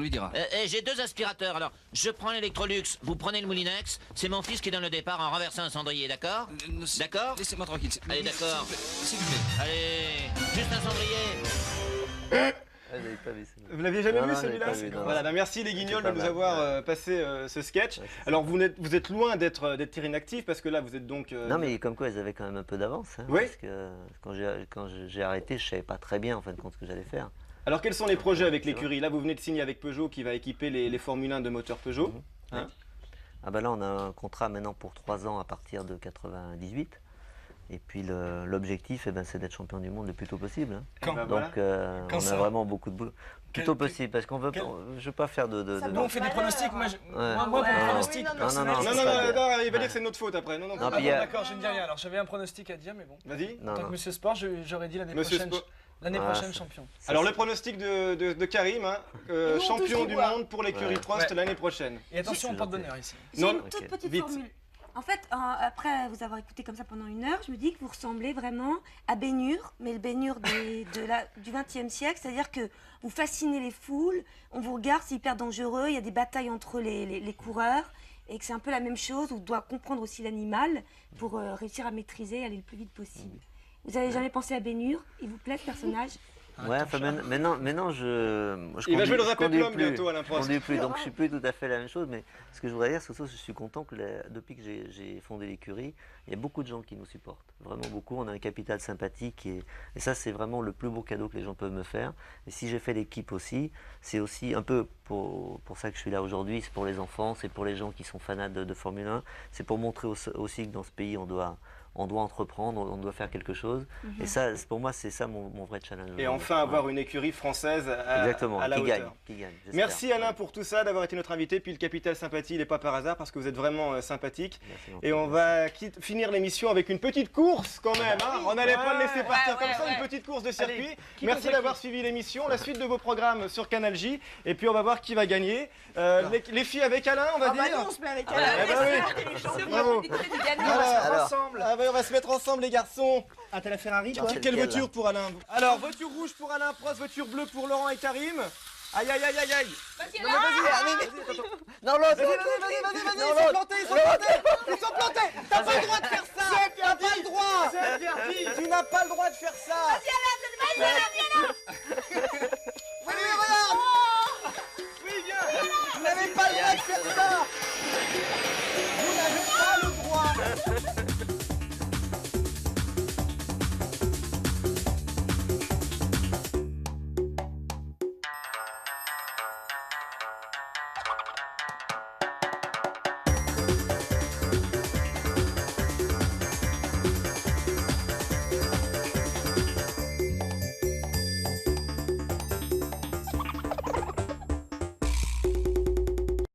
J'ai 2 aspirateurs, alors je prends l'Electrolux, vous prenez le Moulinex, c'est mon fils qui donne le départ en renversant un cendrier, d'accord? D'accord? Laissez-moi tranquille. Allez, d'accord. S'il vous plaît. Allez, juste un cendrier. Vous l'aviez jamais vu Non, celui-là? je l'ai pas vu, non. Voilà, bah merci les Guignols de pas nous mal, avoir passé ce sketch. Ouais, c'est ça. Alors vous êtes loin d'être inactif parce que là vous êtes donc... Non, mais comme quoi, ils avaient quand même un peu d'avance. Hein, Oui. Parce que quand j'ai arrêté, je savais pas très bien en fin de compte ce que j'allais faire. Alors quels sont les projets avec l'écurie? Là vous venez de signer avec Peugeot qui va équiper les Formule 1 de moteur Peugeot. Hein? Ah bah là, on a un contrat maintenant pour 3 ans à partir de 98. Et puis l'objectif, c'est d'être champion du monde le plus tôt possible. Hein. Quand? Donc Quand on ça? a vraiment beaucoup de boulot. Plus tôt possible, parce qu'on veut, je veux pas faire de. Nous, on fait des pronostics. Moi, Ouais. pour le Non, pronostic non, personnel, non, Non, c'est non, pas bien. non, il va dire que c'est de notre faute après. Non, Non, Ah puis bon, il y a- d'accord, je ne dis rien. Alors, j'avais un pronostic à dire, mais bon. Vas-y. Non, En tant que monsieur Sport, j'aurais dit l'année Monsieur prochaine. Sport. L'année Ah, prochaine ça- champion. Alors le pronostic de Karim, hein, champion du monde pour l'écurie Ouais. Trost Ouais. l'année prochaine. Et attention, C'est porte gentil. d'honneur ici. J'ai Non, une ok. toute petite Vite. formule. En fait, après vous avoir écouté comme ça pendant 1 heure, je me dis que vous ressemblez vraiment à Ben-Hur, mais le Ben-Hur du XXe siècle, c'est-à-dire que vous fascinez les foules, on vous regarde, c'est hyper dangereux, il y a des batailles entre les coureurs, et que c'est un peu la même chose, on doit comprendre aussi l'animal pour réussir à maîtriser et aller le plus vite possible. Vous avez jamais pensé à Ben-Hur? Il vous plaît ce personnage? Ouais, enfin, maintenant je Il va jouer dans un conduis peplum plus. bientôt, Alain Je Prost. conduis plus, donc je suis plus tout à fait la même chose. Mais ce que je voudrais dire, c'est que je suis content que depuis que j'ai fondé l'écurie, il y a beaucoup de gens qui nous supportent. Vraiment beaucoup. On a un capital sympathique et ça, c'est vraiment le plus beau cadeau que les gens peuvent me faire. Et si j'ai fait l'équipe aussi, c'est aussi un peu pour ça que je suis là aujourd'hui. C'est pour les enfants, c'est pour les gens qui sont fanats de Formule 1. C'est pour montrer aussi que dans ce pays, on doit entreprendre, on doit faire quelque chose. Et ça, pour moi, c'est ça mon vrai challenge. Et enfin avoir une écurie française Exactement, à la qui hauteur. gagne. J'espère. Merci Alain pour tout ça, d'avoir été notre invité. Puis le capital sympathie, il n'est pas par hasard parce que vous êtes vraiment sympathique. Merci, Et on va finir l'émission avec une petite course quand même. Hein. On n'allait pas le laisser partir comme ça, une petite course de circuit. Allez, Merci d'avoir suivi l'émission. La suite de vos programmes sur Canal J. Et puis on va voir qui va gagner. Les filles avec Alain, on va Ah bah dire. nous, on se met avec Ah Alain. bah oui. C'est les champions. Bravo. Alors, ensemble. Ah bah, on va se mettre ensemble les garçons. Ah, t'as la Ferrari, toi Quelle voiture pour Alain? Alors, voiture rouge pour Alain Prost, voiture bleue pour Laurent et Karim. Aïe aïe aïe aïe aïe. Non, mais vas-y, Non, l'autre. vas-y, ils sont plantés, ils sont plantés. T'as pas le droit de faire ça. T'as pas le droit. Tu n'as pas le droit de faire ça. Vas-y, Alain,